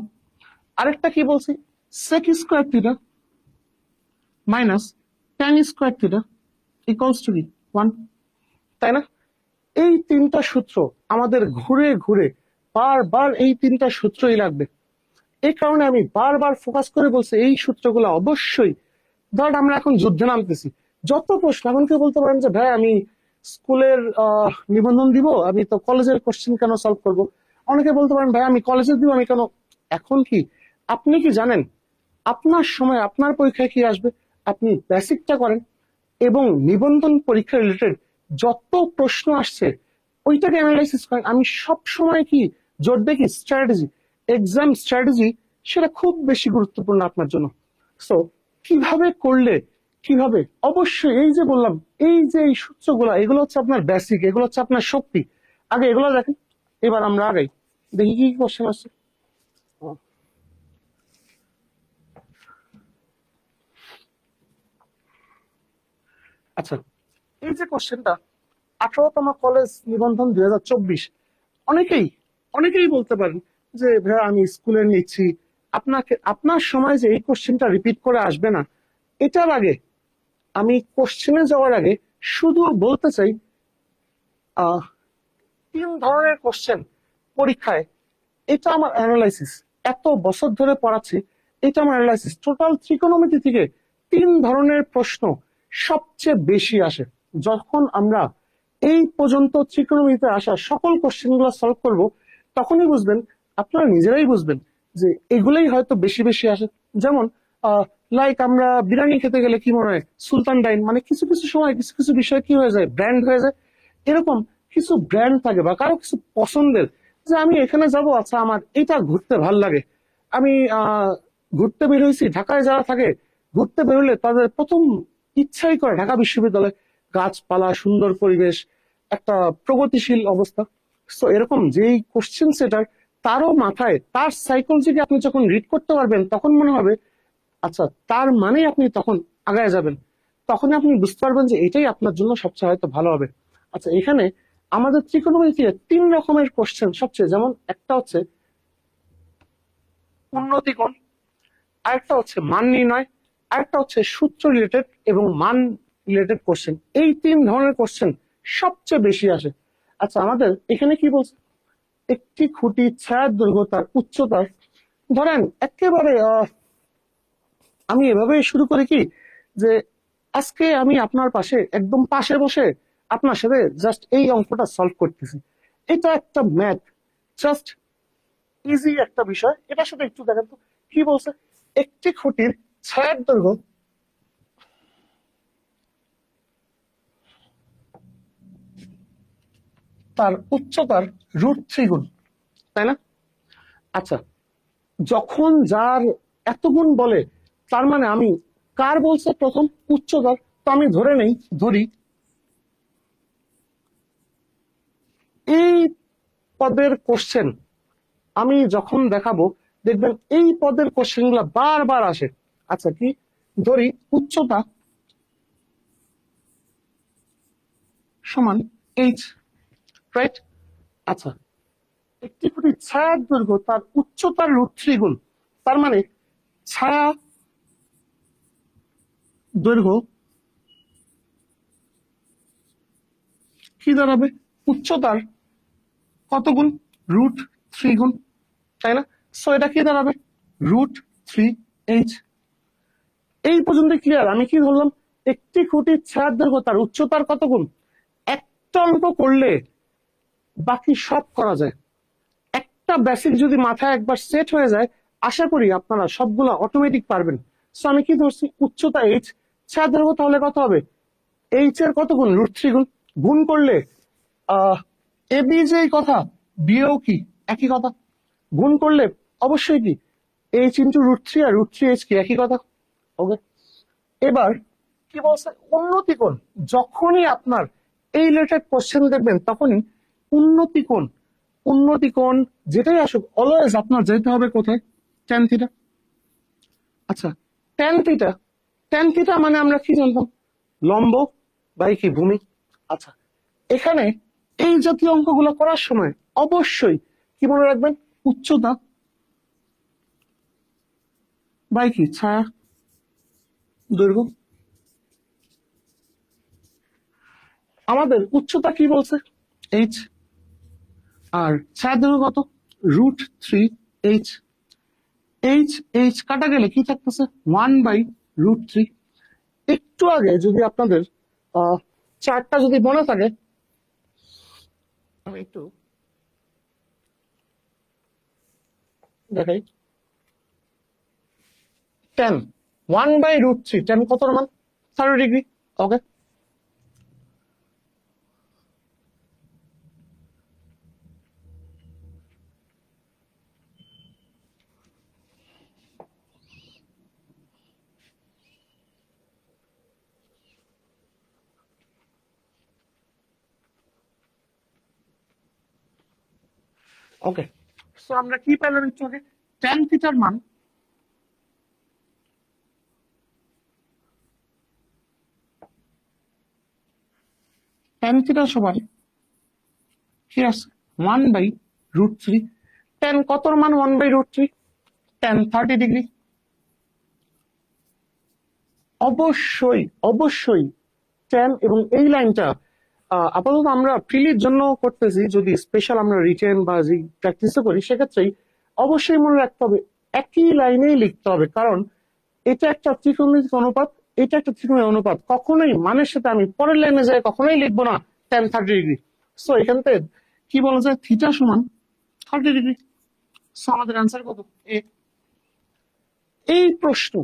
আরেকটা কি বলছি, sec square theta minus tan square theta equals to কি 1, তাই না? এই তিনটা সূত্র আমাদের ঘুরে ঘুরে বারবার এই তিনটা সূত্রই লাগবে। এই কারণে আমি বারবার ফোকাস করে বলছি এই সূত্রগুলো অবশ্যই। ধর আমরা এখন যুদ্ধে নামতেছি, যত প্রশ্ন, এখন কেউ বলতে পারেন যে ভাই আমি স্কুলের নিবন্ধন দিব, আমি তো কলেজের কোশ্চেন কেন সলভ করব। অনেকে বলতে পারেন ভাই আমি কলেজে দিব, আমি কেন। এখন কি আপনি কি জানেন আপনার সময় আপনার পরীক্ষায় কি আসবে? আপনি বেসিকটা করেন এবং নিবন্ধন পরীক্ষা রিলেটেড যত প্রশ্ন আসছে ওইটাকে অ্যানালাইসিস করেন। আমি সব সময় কি জোর দেখি, স্ট্র্যাটেজি, এক্সাম স্ট্র্যাটেজি, সেটা খুব বেশি গুরুত্বপূর্ণ আপনার জন্য। সো কিভাবে করলে কিভাবে, অবশ্যই এই যে বললাম, এই যে এই সূত্রগুলা, এগুলো হচ্ছে আপনার বেসিক, এগুলো হচ্ছে আপনার শক্তি। আগে এগুলো দেখেন, এবার আমরা আগাই, দেখি কি কোশ্চেন আসছে। আচ্ছা, এই যে কোশ্চেনটা, 18তম কলেজ নিবন্ধন 2024, অনেকেই অনেকেই বলতে পারেন যে ভাইয়া আমি স্কুলে নিচ্ছি। আপনাকে আপনার সময় যে এই কোশ্চেনটা রিপিট করে আসবে না, এটার আগে আমি কোশ্চেনে যাওয়ার আগে শুধু বলতে চাই, 3 ধরনের কোশ্চেন পরীক্ষায়, এটা আমার অ্যানালাইসিস, এত বছর ধরে পড়াচ্ছি, এটা আমার অ্যানালাইসিস। টোটাল ত্রিকোণমিতি থেকে 3 ধরনের প্রশ্ন সবচেয়ে বেশি আসে। যখন আমরা এই পর্যন্ত ত্রিকোণমিতিতে আসা সকল কোশ্চেন গুলো সলভ করবো, তখনই বুঝবেন, আপনারা নিজেরাই বুঝবেন যে এগুলোই হয়তো বেশি বেশি আসে। যেমন লাইক আমরা বিরিয়ানি খেতে গেলে কি মনে হয়, সুলতান ডাইন, মানে কিছু কিছু সময় কিছু কিছু বিষয় কি হয়ে যায়, ব্র্যান্ড হয়ে যায়। এরকম কিছু ব্র্যান্ড থাকে বা কারো কিছু পছন্দের, যে আমি এখানে যাব, আচ্ছা আমার এটা ঘুরতে ভাল লাগে। আমি ঘুরতে বের হয়েছি, ঢাকায় যারা থাকে ঘুরতে বেরোলে তাদের প্রথম ইচ্ছাই করে ঢাকা বিশ্ববিদ্যালয়, গাছপালা, সুন্দর পরিবেশ, একটা প্রগতিশীল অবস্থা। তো এরকম যেই কোশ্চেন সেটার, তারও মাথায় তার সাইকোলজিকে আপনি যখন রিড করতে পারবেন, তখন মনে হবে আচ্ছা তার মানে আপনি তখন আগায় যাবেন। তখন আপনি বুঝতে পারবেন যে এটাই আপনার জন্য সবচেয়ে হয়তো ভালো হবে। আচ্ছা, এখানে আমাদের ত্রিকোণমিতিতে 3 রকমের কোশ্চেন সবচেয়ে, যেমন একটা হচ্ছে উন্নতি কোণ, আরেকটা হচ্ছে মান নির্ণয়, আরেকটা হচ্ছে সূত্র রিলেটেড এবং মান রিলেটেড কোশ্চেন। এই 3 ধরনের কোশ্চেন সবচেয়ে বেশি আসে। আচ্ছা, আমাদের এখানে কি বলছে, একটি খুঁটি ছায়ার দৈর্ঘ্য তার উচ্চতার, ধরেন একেবারে আমি এভাবে শুরু করি কি, যে আজকে আমি আপনার পাশে একদম পাশে বসে আপনার সাথে জাস্ট এই অঙ্কটা সলভ করতেছি। এটা একটা ম্যাথ, জাস্ট ইজি একটা বিষয়। এটার সাথে একটু দেখেন তো কি বলছে, একটি খুঁটির ছায়ার দৈর্ঘ্য তার উচ্চতার √3 গুণ, তাই না? আচ্ছা, যখন যার এত গুণ বলে, তার মানে আমি কার বলছে প্রথম, উচ্চতার। তো আমি ধরি এই পদের কোশ্চেন আমি যখন দেখাবো, দেখবেন এই পদের কোশ্চেন গুলা বারবার আসে। আচ্ছা, কি ধরি, উচ্চতা সমান এইচ, রাইট? আচ্ছা, একটি খুঁটির ছায়ার দৈর্ঘ্য তার উচ্চতার √3 গুণ, তার মানে ছায়া দৈর্ঘ্য কি দাঁড়াবে, উচ্চতার কত গুণ, √3 গুণ, তাই না? সো এটা কি দাঁড়াবে, √3h। এই পর্যন্ত ক্লিয়ার? আমি কি ধরলাম, একটি খুঁটির ছায়ার দৈর্ঘ্য তার উচ্চতার কত গুণ। একটা অঙ্ক করলে বাকি সব করা যায়। একটা বেসিক যদি মাথায় একবার সেট হয়ে যায়, আশা করি আপনারা সবগুলা অটোমেটিক পারবেন। সো আমি কি ধরছি, উচ্চতা এইচ, ছায়ার দৈর্ঘ্য তাহলে কত হবে, এইচ এর কত গুণ, √3 গুণ। গুণ করলে এ বি যে কথা, বিয়েও কি একই কথা। গুণ করলে অবশ্যই কি এইচ ইন্টু √3, আর √3h কি একই কথা। ওকে, এবার কি বলছে, উন্নতি কোণ। যখনই আপনার এই রিলেটেড কোশ্চেন দেখবেন, তখনই উন্নতি কোণ, উন্নতি কোণ যেটাই আসুক, অলওয়েজ আপনার যেতে হবে কোথায়, ট্যান থিটা। আচ্ছা, ট্যান থিটা, ট্যান থিটা মানে আমরা কি জানতাম, লম্ব বাই কি ভূমি। আচ্ছা, এখানে এই জাতীয় অঙ্কগুলো করার সময় অবশ্যই কি মনে রাখবেন, উচ্চতা বাই কি ছায়া দৈর্ঘ্য। আমাদের উচ্চতা কি বলছে, এইচ, আর ছায়া দৈর্ঘ্য কত, √3h। এইচ এইচ কাটা গেলে কি থাকতেছে, 1/√3। একটু আগে যদি আপনাদের চার্টটা যদি মনে থাকে, আমি একটু দেখাই, টেন, 1/√3, টেন কত মান, 30 ডিগ্রি। ওকে, ওকে। সো আমরা কি পেলাম একটু আগে, ট্যান থিটার মান ট্যান থিটা সমান কি আছে, 1/√3। ট্যান কত মান, 1/√3, ট্যান 30 ডিগ্রি। অবশ্যই অবশ্যই ট্যান, এবং এই লাইনটা আপাতত আমরা ফ্রিলির জন্য করতেছি, যদি স্পেশাল আমরা রিটেন বা প্র্যাকটিসও করি, সেক্ষেত্রেই অবশ্যই মনে রাখতে হবে একই লাইনেই লিখতে হবে। কারণ এটা একটা ত্রিকোণমিতিক অনুপাত, এটা একটা ত্রিকোণের অনুপাত, কখনোই মানের সাথে আমি পরের লাইনে যায় কখনোই লিখবো না tan 30°। সো এখান থেকে কি বলা যায়, থিটা সমান 30°। সো আমাদের অ্যান্সার কত? এ। এই প্রশ্ন,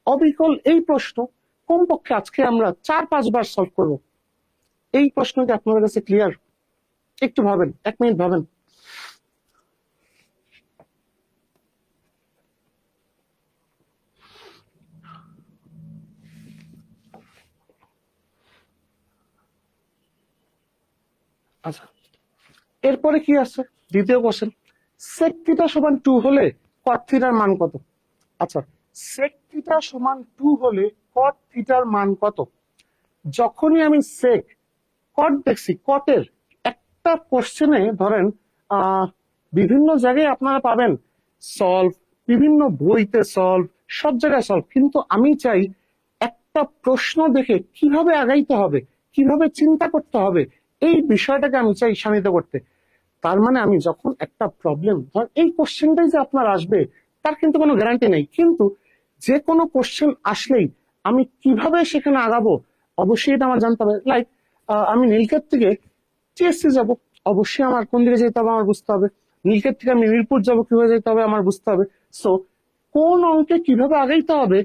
অবিকল এই প্রশ্ন কমপক্ষে আজকে আমরা 4-5 বার সলভ করব। এই প্রশ্নটি আপনাদের কাছে ক্লিয়ার? একটু ভাবেন, 1 মিনিট ভাবেন। আচ্ছা, এরপরে কি আছে? দ্বিতীয় কোশ্চেন, sec থিটা সমান 2 হলে cot থিটার মান কত? আচ্ছা, sec থিটা সমান 2 হলে cot থিটার মান কত? যখনই আমি sec cot দেখছি, cot-এর একটা কোশ্চেনে ধরেন বিভিন্ন জায়গায় আপনারা পাবেন সলভ, বিভিন্ন বইতে সলভ, সব জায়গায় সলভ, কিন্তু আমি চাই একটা প্রশ্ন দেখে কিভাবে আগাইতে হবে, কিভাবে চিন্তা করতে হবে, এই বিষয়টাকে আমি চাই শানিত করতে। তার মানে আমি যখন একটা প্রবলেম, ধর এই কোশ্চেনটাই যে আপনার আসবে তার কিন্তু কোনো গ্যারান্টি নেই, কিন্তু যে কোনো কোশ্চেন আসলেই আমি কিভাবে সেখানে আগাবো অবশ্যই এটা আমার জানতে হবে। লাইক আমি নীলক্ষেত থেকে টিএসসি যাব, অবশ্যই আমার কোন দিকে যেতে হবে আমার বুঝতে হবে। নীলক্ষেত থেকে আমি মিরপুর যাবো, কিভাবে যেতে হবে আমার বুঝতে হবে। সো কোন অঙ্কে কিভাবে আগাইতে হবে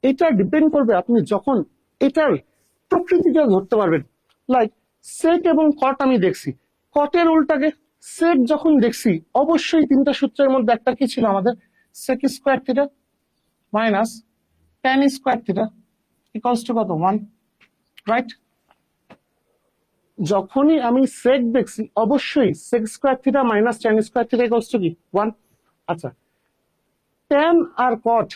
এটা ডিপেন্ড করবে আপনি যখন এটার প্রকৃতিটা ধরতে পারবেন। লাইক সেক এবং কট আমি দেখছি, কটের উল্টাকে সেক যখন দেখছি, অবশ্যই তিনটা সূত্রের মধ্যে একটা কি ছিল আমাদের, sec square theta minus tan square theta equals to কত? 1, রাইট? যখনই আমি সেক দেখছি অবশ্যই sec square theta minus tan square theta equals to কি? 1। আচ্ছা, ট্যান আর কট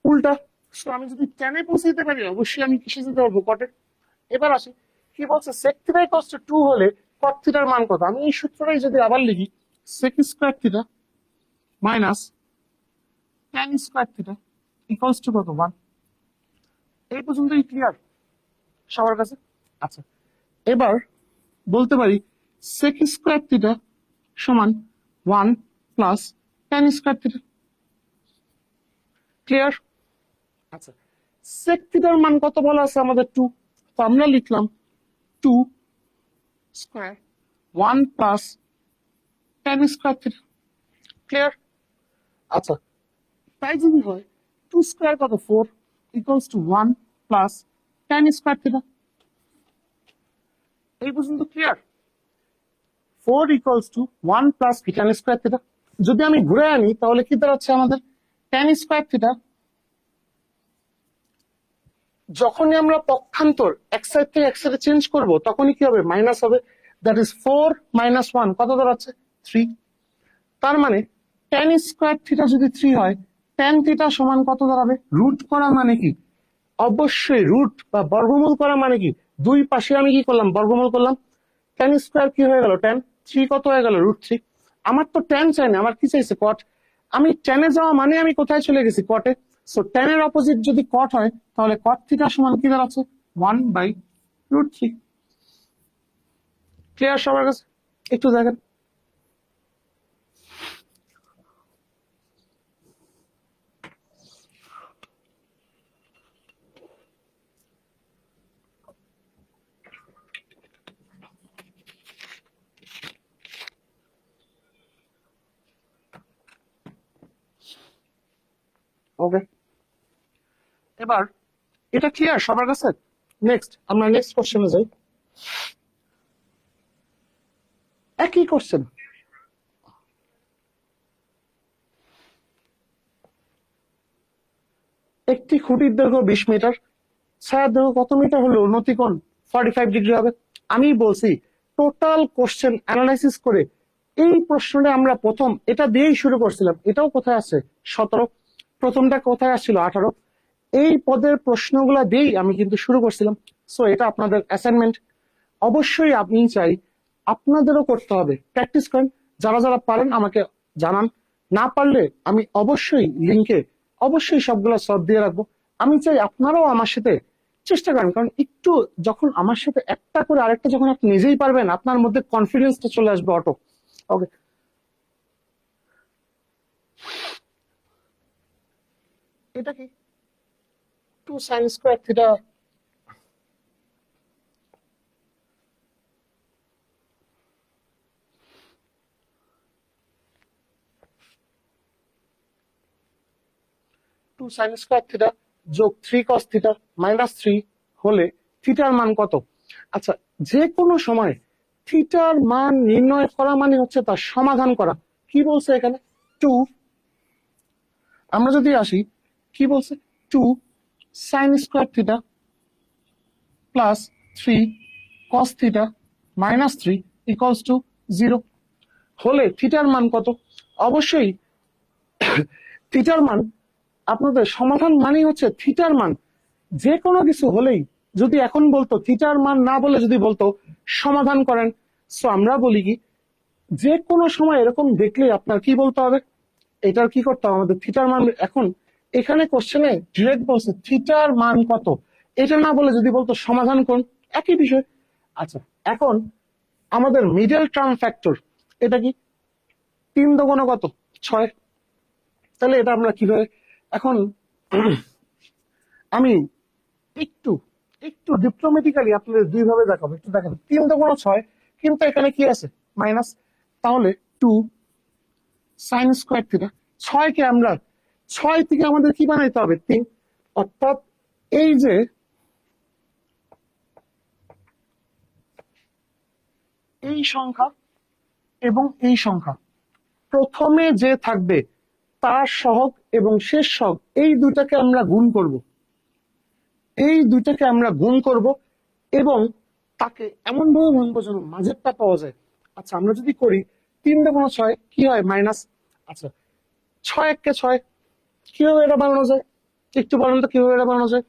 উল্টা, সো আমি যদি ট্যানে পৌঁছাইতে পারি অবশ্যই আমি কিসে যেতে পারবো? কটে। এবার আসি, কি বলছে, sec থিটা ইকুয়ালস টু 2 হলে cot থিটার মান কত? আমি এই সূত্রটাই যদি আবার লিখি, sec square theta minus tan square theta equals to কত? 1। এই পর্যন্তই ক্লিয়ার সবার কাছে? আচ্ছা, এবার বলতে পারি sec স্কয়ার থিটা সমান 1 plus tan square theta. Clear? আচ্ছা, sec থিটার মান কত বলা আছে আমাদের? 2। তো আমরা লিখলাম 2 square 1 plus tan square theta. Clear? আচ্ছা, তাই যদি হয় 2 স্কয়ার কত? 4 equals to 1 plus tan square theta. এই পর্যন্ত ক্লিয়ার? 4 ইকুয়ালস টু 1 প্লাস কি? tan square theta. যদি আমি ঘুরে আনি তাহলে কি দাঁড়াচ্ছে আমাদের? tan স্কয়ার থিটা যখনই আমরা পক্ষান্তর এক সাইড থেকে এক সাইডে চেঞ্জ করব তখনই কি হবে? মাইনাস হবে। দ্যাট ইজ 4 মাইনাস 1 কত দাঁড়াচ্ছে? 3। তার মানে tan স্কয়ার থিটা যদি 3 হয়, tan থিটা সমান কত দাঁড়াবে? রুট করা মানে কি? অবশ্যই রুট বা বর্গমূল করা মানে কি? দুই পাশে আমি কি করলাম? বর্গমূল করলাম। tan স্কয়ার কি হয়ে গেল? tan 3 কত হয়ে গেল? √3। আমার তো tan চাই না, আমার কি চাইছে? কট। আমি tan এ যাওয়া মানে আমি কোথায় চলে গেছি? কটে। সো tan এর অপোজিট যদি কট হয় তাহলে কট থিটা সমান কি দাঁড়াচ্ছে? 1/√3। ক্লিয়ার সবার কাছে? একটু দেখেন। ওকে, এবার এটা ক্লিয়ার সবার কাছে? নেক্সট আমরা নেক্সট কোশ্চেনে যাই। একই কোশ্চেন, একটি খুঁটির দৈর্ঘ্য 20 মিটার, ছায়ার দৈর্ঘ্য কত মিটার হলে উন্নতি কোণ 45 ডিগ্রি হবে? আমি বলছি টোটাল কোশ্চেন অ্যানালাইসিস করে এই প্রশ্নটা আমরা প্রথম এটা দিয়েই শুরু করছিলাম। এটাও কোথায় আছে? 17। প্রথমটা কোথায় আসছিল? 18। এই পদের প্রশ্নগুলা দিয়েই আমি কিন্তু শুরু করছিলাম। সো এটা আপনাদের অ্যাসাইনমেন্ট, অবশ্যই আমি চাই আপনাদেরও করতে হবে। প্র্যাকটিস করেন, যারা যারা পারেন আমাকে জানান, না পারলে আমি অবশ্যই লিঙ্কে অবশ্যই সবগুলো সলভ দিয়ে রাখবো। আমি চাই আপনারাও আমার সাথে চেষ্টা করেন, কারণ একটু যখন আমার সাথে একটা করে আরেকটা যখন আপনি নিজেই পারবেন আপনার মধ্যে কনফিডেন্সটা চলে আসবে অটো। ওকে, এটা কি? 2 sin square theta two sine square theta যোগ 3 cos থিটা মাইনাস 3 হলে থিটার মান কত? আচ্ছা, যে কোনো সময় থিটার মান নির্ণয় করা মানে হচ্ছে তার সমাধান করা। কি বলছে এখানে? 2, আমরা যদি আসি কি বলছে, 2 sine square theta plus 3 cos theta minus 3 equals to 0 হলে থিটার মান কত? অবশ্যই থিটার মান, আপনাদের সমাধান মানেই হচ্ছে থিটার মান। যে কোনো কিছু হলেই যদি এখন বলতো থিটার মান না বলে যদি বলতো সমাধান করেন, সো আমরা বলি কি, যে কোনো সময় এরকম দেখলে আপনার কি বলতে হবে, এটার কি করতে হবে আমাদের, থিটার মান। এখন এখানে কোশ্চেনে ডিরেক্ট বলছে থিটার মান কত, এটা না বলে যদি বলতো সমাধান করুন, একই বিষয়। আচ্ছা, এখন আমাদের মিডল টার্ম ফ্যাক্টর, এটা কি 3 দুগুণ কত? 6। তাহলে এটা আমরা কিভাবে, এখন আমি একটু একটু ডিপ্লোমেটিক্যালি আপনাদের দুইভাবে দেখাবো। একটু দেখেন, 3 দুগুণ 6, কিন্তু এখানে কি আছে? মাইনাস। তাহলে 2 সাইন স্কোয়ার থিটা, 6 কে আমরা 6 থেকে আমাদের কি বানাইতে হবে? 3। অর্থাৎ এই যে এই সংখ্যা এবং এই সংখ্যা, প্রথমে যে থাকবে তার সহগ এবং শেষ সহগ, এই দুটাকে আমরা গুণ করব, এই দুটাকে আমরা গুণ করব এবং তাকে এমন ভাবে গুনবো যেন মাঝেরটা পাওয়া যায়। আচ্ছা, আমরা যদি করি 3 দুগুণ 6 কি হয়? মাইনাস। আচ্ছা, 6 1 6, কিভাবে এটা বানানো যায়? একটু বলেন তো কিভাবে এটা বানানো যায়,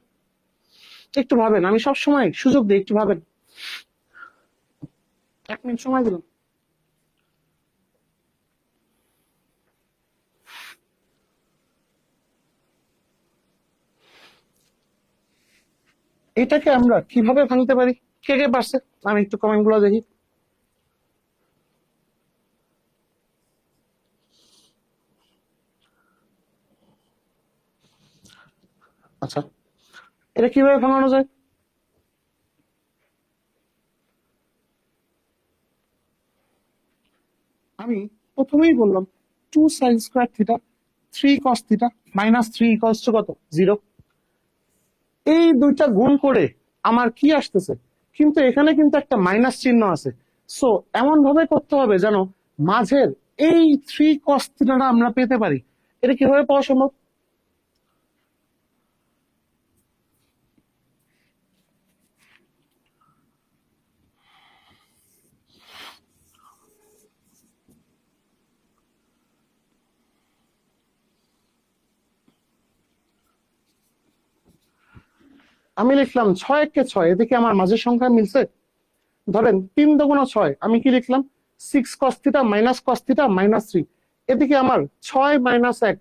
একটু ভাবেন। আমি সব সময় সুযোগ দিই, একটু ভাবেন। 1 মিনিট সময় দিলাম। এটাকে আমরা কিভাবে ভাঙতে পারি? কে কে পারছে? আমি একটু কমেন্ট গুলো দেখি। আচ্ছা, এটা কিভাবে ভাঙানো যায়? আমি প্রথমেই বললাম 2 sine square theta 3 cos theta minus 3 equals to কত? 0। এই দুইটা গুণ করে আমার কি আসতেছে? কিন্তু এখানে কিন্তু একটা মাইনাস চিহ্ন আছে। সো এমন ভাবে করতে হবে যেন মাঝের এই 3 cos থিটাটা আমরা পেতে পারি। এটা কিভাবে পাওয়া সম্ভব? আমি লিখলাম 6 1 6, এদিকে আমার মাঝের সংখ্যা মিলছে। ধরেন 3 দুগুণ 6, আমি কি লিখলাম? 6 cos theta minus cos theta minus 3, এদিকে আমার 6 মাইনাস 1।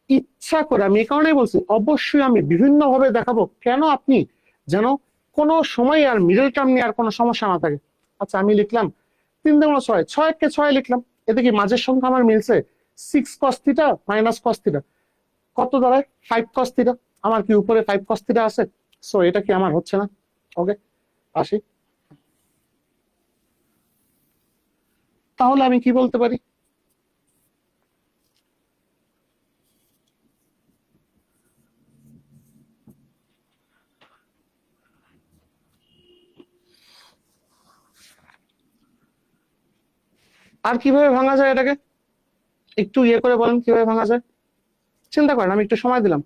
ইচ্ছা করে আমি এই কারণেই বলছি, অবশ্যই আমি বিভিন্ন ভাবে দেখাবো কেন আপনি যেন কোনো সময় আর মিডল টার্ম নিয়ে আর কোনো সমস্যা না থাকে। আচ্ছা, আমি লিখলাম 3 দুগুণ 6, 6 1 6 লিখলাম, এদিকে মাঝের সংখ্যা আমার মিলছে 6 cos theta minus cos theta, কত দাঁড়ায়? 5 cos থিটা। আমার কি উপরে 5 cos থিটা আছে? সো এটা কি আমার হচ্ছে না? ওকে, আসি। তাহলে আমি কি বলতে পারি? আর কিভাবে ভাঙা যায় এটাকে? একটু ইয়ে করে বলেন কিভাবে ভাঙা যায়, চিন্তা করেন, আমি একটু সময় দিলাম।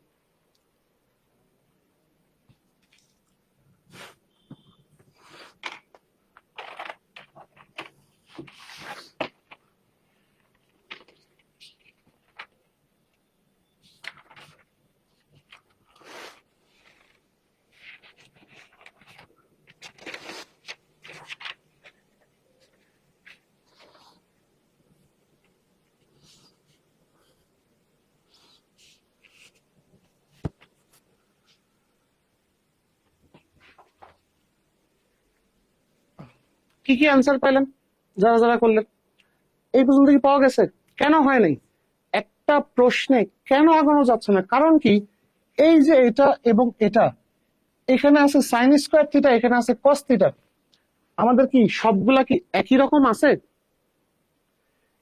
কি কি অ্যান্সার পেলেন যারা যারা করলেন? এই পর্যন্ত কি পাওয়া গেছে? কেন হয় নাই? একটা প্রশ্নে কেন আগানো যাচ্ছে না? কারণ কি, এই যে এটা এবং এটা, এখানে আছে সাইন স্কোয়ার থিটা, এখানে আছে কস থিটা। আমাদের কি সবগুলা কি একই রকম আছে?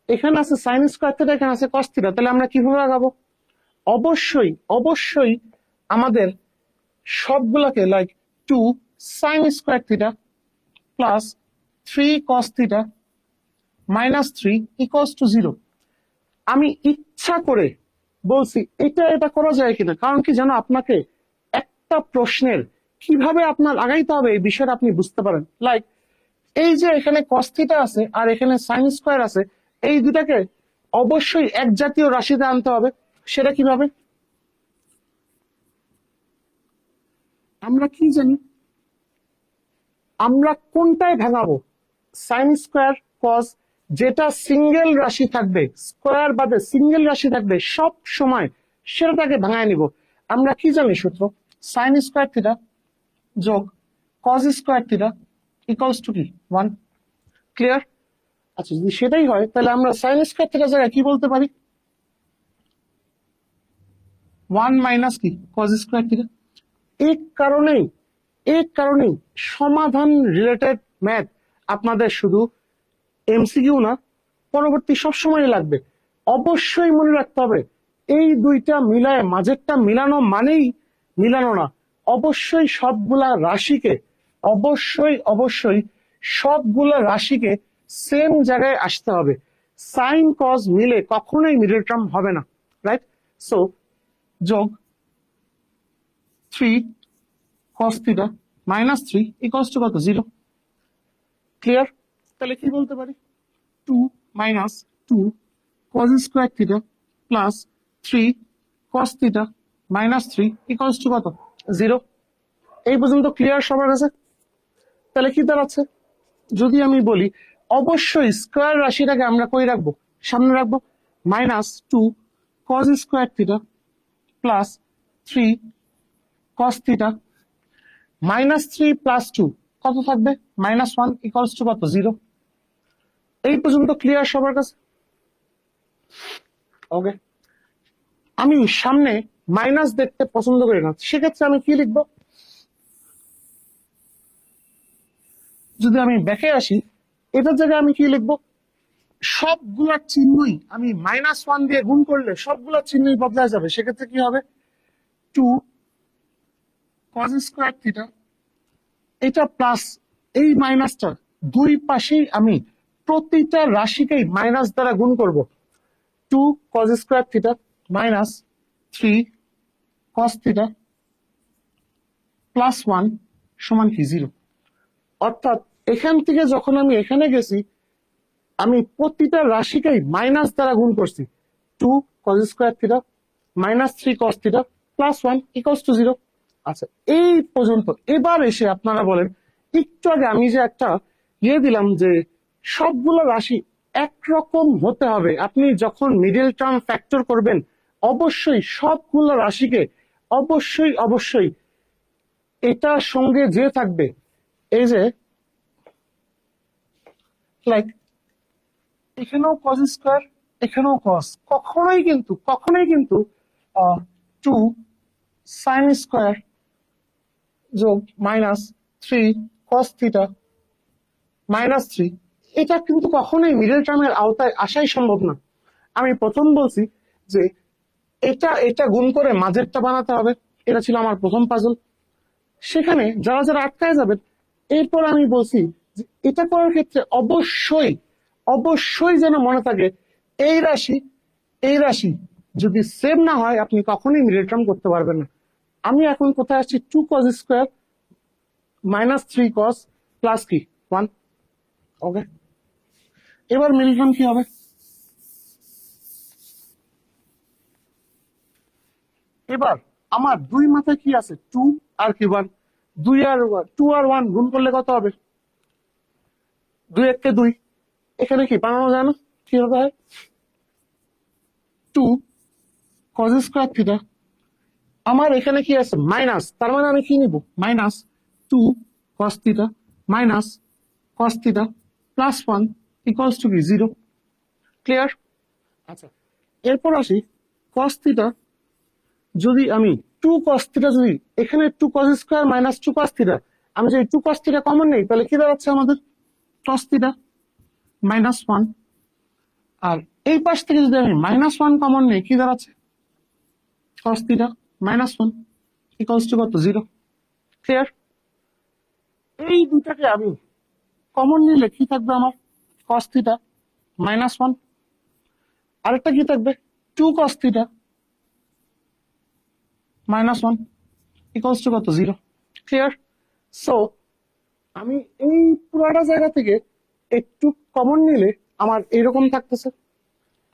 এখানে আছে সাইন স্কোয়ার থিটা, এখানে আছে কস থিটা, তাহলে আমরা কিভাবে আগাবো? অবশ্যই অবশ্যই আমাদের সবগুলাকে like 2 sine square theta plus 3 cos theta minus 3 equals to 0। আমি ইচ্ছা করে বলছি এটা এটা করা যায় কিনা, কারণ কি জানো, আপনাকে একটা প্রশ্নের কিভাবে আপনার আগাইতে হবে এই বিষয়টা আপনি বুঝতে পারেন। লাইক এই যে এখানে কস থিটা আছে আর এখানে সাইন স্কোয়ার আছে, এই দুটাকে অবশ্যই এক জাতীয় রাশিতে আনতে হবে। সেটা কিভাবে? আমরা কি জানি, আমরা কোনটায় ভাঙাবো? সাইন স্কোয়ার কস, যেটা সিঙ্গেল রাশি থাকবে, স্কোয়ার বাদে সিঙ্গেল রাশি থাকবে সব সময় সেটাকে ভাঙায় নিব। আমরা কি জানি সূত্র? সাইন স্কোয়ার থিটা যোগ cos square theta equals to কি 1। ক্লিয়ার? আচ্ছা, যদি সেটাই হয় তাহলে আমরা সাইন স্কোয়ার থিটার জায়গায় কি বলতে পারি? 1 মাইনাস কি কস স্কোয়ার থিটা। এই কারণেই সমাধান রিলেটেড ম্যাথ আপনাদের শুধু এমসিকিউ না, পরবর্তী সবসময় লাগবে। অবশ্যই মনে রাখতে হবে এই দুইটা মিলায় মাঝেরটা মিলানো মানেই মিলানো না, অবশ্যই সবগুলা রাশিকে অবশ্যই সবগুলা রাশিকে সেম জায়গায় আসতে হবে। সাইন কজ মিলে কখনোই মিডল টার্ম হবে না, রাইট? সো যোগ 3 cos theta minus 3 equals to কত? 0। ক্লিয়ার? তাহলে কি বলতে পারি? 2 minus 2 cos square theta plus 3 cos theta minus 3 equals to কত? 0। এই পর্যন্ত ক্লিয়ার সবার কাছে? তাহলে কি দাঁড়াচ্ছে? যদি আমি বলি অবশ্যই স্কোয়ার রাশিটাকে আমরা কই রাখবো? সামনে রাখবো। Minus 2 cos square theta plus 3 cos theta minus 3 plus 2 কত থাকবে? মাইনাস 1 ইকুয়ালস টু কত? 0। এই পর্যন্ত ক্লিয়ার সবার কাছে? ওকে, আমি সামনে মাইনাস দেখতে পছন্দ করি না, সেক্ষেত্রে আমি কি লিখবো? যদি আমি ব্যাকে আসি, এটার জায়গায় আমি কি লিখবো? সবগুলা চিহ্নই আমি -1 দিয়ে গুণ করলে সবগুলা চিহ্নই বদলা যাবে। সেক্ষেত্রে কি হবে? 2 cos স্কোয়ার থিটা, এটা প্লাস এই মাইনাসটা দুই পাশেই আমি প্রতিটা রাশিকেই মাইনাস দ্বারা গুণ করব। 2 cos square theta minus 3 cos theta plus 1 সমান কি 0। অর্থাৎ এখান থেকে যখন আমি এখানে গেছি, আমি প্রতিটা রাশিকেই মাইনাস দ্বারা গুণ করছি। 2 cos square theta minus 3 cos theta plus 1 equals to 0। আচ্ছা, এই পর্যন্ত। এবার এসে আপনারা বলেন, একটু আগে আমি যে একটা দিলাম যে সবগুলো রাশি একরকম হতে হবে, আপনি যখন মিডল টার্ম ফ্যাক্টর করবেন অবশ্যই সবগুলো রাশিকে অবশ্যই এটার সঙ্গে যে থাকবে, এই যে লাইক এখানেও কস স্কোয়ার এখানেও কস, কখনোই কিন্তু 2 সাইন স্কোয়ার যোগ মাইনাস 3 কস থিটা মাইনাস 3, এটা কিন্তু কখনোই মিডল টার্মের আওতায় আসাই সম্ভব না। আমি প্রথম বলছি যে এটা গুণ করে মাঝেরটা বানাতে হবে, এটা ছিল আমার প্রথম পাজল। সেখানে যারা যারা আটকায় যাবেন, এরপর আমি বলছি যে এটা করার ক্ষেত্রে অবশ্যই যেন মনে থাকে এই রাশি যদি সেম না হয় আপনি কখনোই মিডল টার্ম করতে পারবেন না। আমি এখন কোথায় আসছি? 2 cos square minus 3 cos plus কি 1। ওকে, এবার মিডল টার্ম কি হবে? এবার আমার দুই মাথায় কি আছে? 2 আর কি 1। 2 আর 1 গুণ করলে কত হবে? 2 1 কে 2। এখানে কি বানানো যায় না? কি হবে? 2 cos স্কোয়ার থিটা, আমার এখানে কি আছে? মাইনাস, তার মানে আমি কি নিব? Minus 2 cos theta minus cos theta plus 1 equals to কি 0। ক্লিয়ার? আচ্ছা, এরপর আসি cos থিটা, যদি আমি টু কস থিটা যদি এখানে two cos square minus two cos theta, আমি যদি টু কস থিটা কমন নেই তাহলে কি দাঁড়াচ্ছে আমাদের কস থিটা মাইনাস ওয়ান। আর এই পাশ থেকে যদি আমি মাইনাস ওয়ান কমন নেই কি দাঁড়াচ্ছে কস theta minus one equals to কত জিরো। ক্লিয়ার? এই দুটাকে আমি কমন নিলে কি থাকবে আমার কস থিটা মাইনাস ওয়ান, আরেকটা কি থাকবে two cos theta minus one equals to কত জিরো। ক্লিয়ার? সো আমি এই পুরাটা জায়গা থেকে একটু কমন নিলে আমার এরকম থাকতেছে।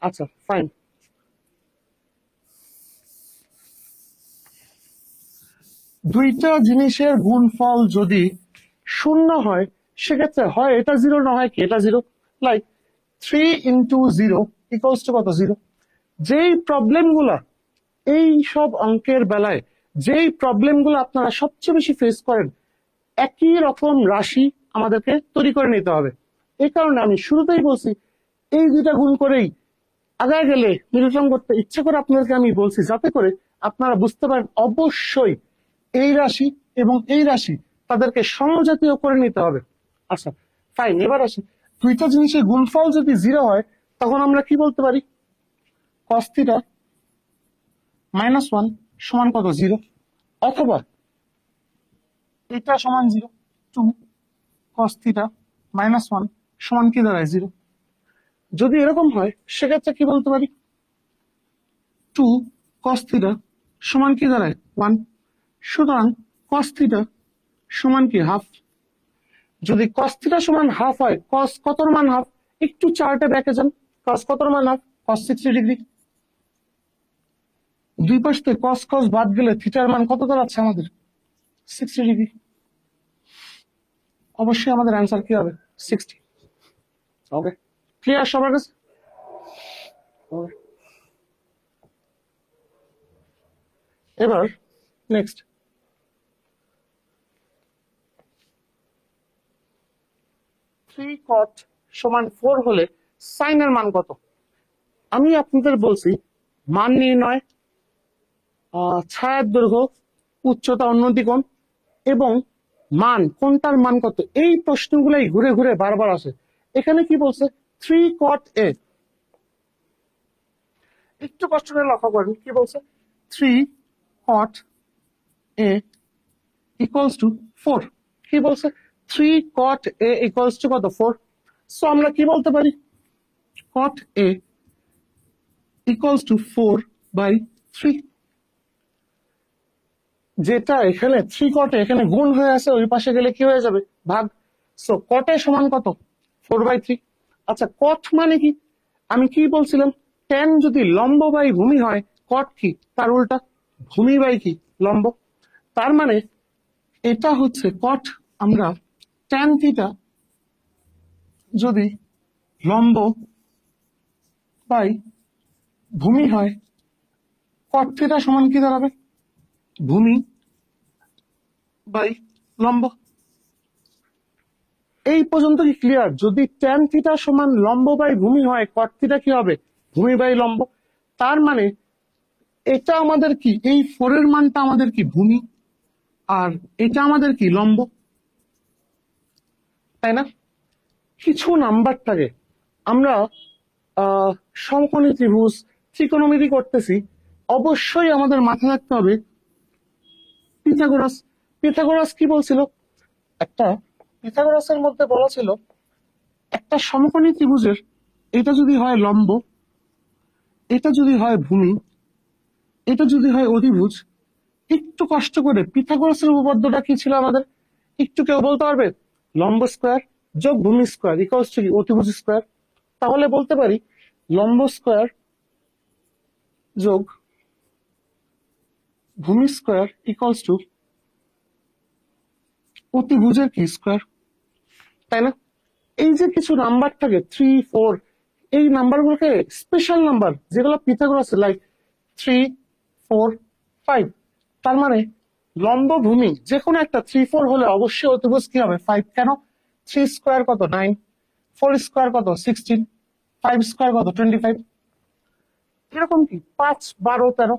আচ্ছা ফাইন, দুইটা জিনিসের গুণফল যদি শূন্য হয় সেক্ষেত্রে হয় এটা জিরো না হয় কি এটা জিরো। লাইক 3 × 0 ইকুয়ালস টু কত জিরো। যেই প্রবলেমগুলা এই সব অঙ্কের বেলায় যেই প্রবলেমগুলো আপনারা সবচেয়ে বেশি ফেস করেন, একই রকম রাশি আমাদেরকে তৈরি করে নিতে হবে। এই কারণে আমি শুরুতেই বলছি এই দুইটা গুণ করেই আগায় গেলে নিরূপণ করতে ইচ্ছে করে আপনাদেরকে আমি বলছি, যাতে করে আপনারা বুঝতে পারেন অবশ্যই এই রাশি এবং এই রাশি তাদেরকে সমজাতীয় করে নিতে হবে। আচ্ছা ফাইন, এবার আসি দুইটা জিনিসের গুণফল যদি জিরো হয় তখন আমরা কি বলতে পারি কস থিটা মাইনাস ওয়ান সমান কত জিরো, অথবা এটা সমান zero two cos theta minus one সমান কি দাঁড়ায় জিরো। যদি এরকম হয় সেক্ষেত্রে কি বলতে পারি টু কস থিটা সমান কি দাঁড়ায় ওয়ান। সুতরাং কস থিটা সমান কি হাফ। যদি কস থিটা সমান হাফ হয়, কস কতর মান হাফ, একটু চার্টে দেখে যান কস কতর মান হাফ, কস 60 ডিগ্রি। দুই পাশ থেকে কস কস বাদ গেলে থিটার মান কত দাঁড়াচ্ছে আমাদের 60 ডিগ্রি। অবশ্যই আমাদের অ্যান্সার কি হবে 60। ওকে, ক্লিয়ার সবার কাছে? এবার নেক্সট, থ্রি কট সমান 4 হলে সাইনের মান কত। আমি আপনাদের বলছি মান নির্ণয়, ছায়ার দৈর্ঘ্য, উচ্চতা, উন্নতি কোণ এবং মান কোনটার মান কত, এই প্রশ্নগুলাই ঘুরে ঘুরে বারবার আসে। এখানে কি বলছে থ্রি কট এ, একটু কষ্ট করে লক্ষ্য করেন কি বলছে three cot A equals to 4। কি বলছে three cot A equals to কত 4। সো আমরা কি বলতে পারি কট এ ইকুয়ালস টু 4/3, যেটা এখানে থ্রি কটে এখানে গুণ হয়ে আছে, ওই পাশে গেলে কি হয়ে যাবে ভাগ। সো কটে সমান কত 4/3। আচ্ছা কট মানে কি, আমি কি বলছিলাম ট্যান যদি লম্ব বাই ভূমি হয়, কট কি তার উল্টা ভূমি বাই কি লম্ব। তার মানে এটা হচ্ছে কট, আমরা ট্যান থিটা যদি লম্ব বাই ভূমি হয়, কট থিটা সমান কি দাঁড়াবে ভূমি বাই লম্ব। এই পর্যন্ত কি ক্লিয়ার? যদি ট্যান থিটা সমান লম্ব বাই ভূমি হয়, কট থিটা কি হবে ভূমি বাই লম্ব। তার মানে এটা আমাদের কি এই 4 এর মানটা আমাদের কি ভূমি, আর এটা আমাদের কি লম্ব, তাই না? কিছু নাম্বার থাকে আমরা সমকোণী ত্রিভুজ ত্রিকোণমিতি করতেছি, অবশ্যই আমাদের মাথায় রাখতে হবে পিথাগোরাস। পিথাগোরাস কি বলছিল, একটা পিথাগোরাসের মধ্যে বলা ছিল একটা সমকোণী ত্রিভুজের এটা যদি হয় লম্ব, এটা যদি হয় ভূমি, এটা যদি হয় অধিভুজ, একটু কষ্ট করে পিথাগোরাসের উপপাদ্যটা কি ছিল আমাদের, একটু কেউ বলতে পারবে লম্ব স্কোয়ার যোগ ভূমি স্কোয়ার ইকুয়ালস টু অতিভুজ স্কোয়ার। তাহলে বলতে পারি লম্ব স্কোয়ার যোগ ভূমি স্কোয়ার ইকুয়ালস টু অতিভুজের কি স্কোয়ার, তাই না? এই যে কিছু নাম্বার থাকে 3, 4, এই নাম্বারগুলোকে স্পেশাল নাম্বার যেগুলো পিথাগোরাস লাইক 3, 4, 5। তার মানে লম্ব ভূমি যে কোনো একটা 3, 4 হলে অবশ্যই অতিভুজ কি হবে 5। কেন 3 স্কোয়ার কত 9, 4 স্কোয়ার কত 16, 5 স্কোয়ার কত 25, এরকম কি 5, 12, 13,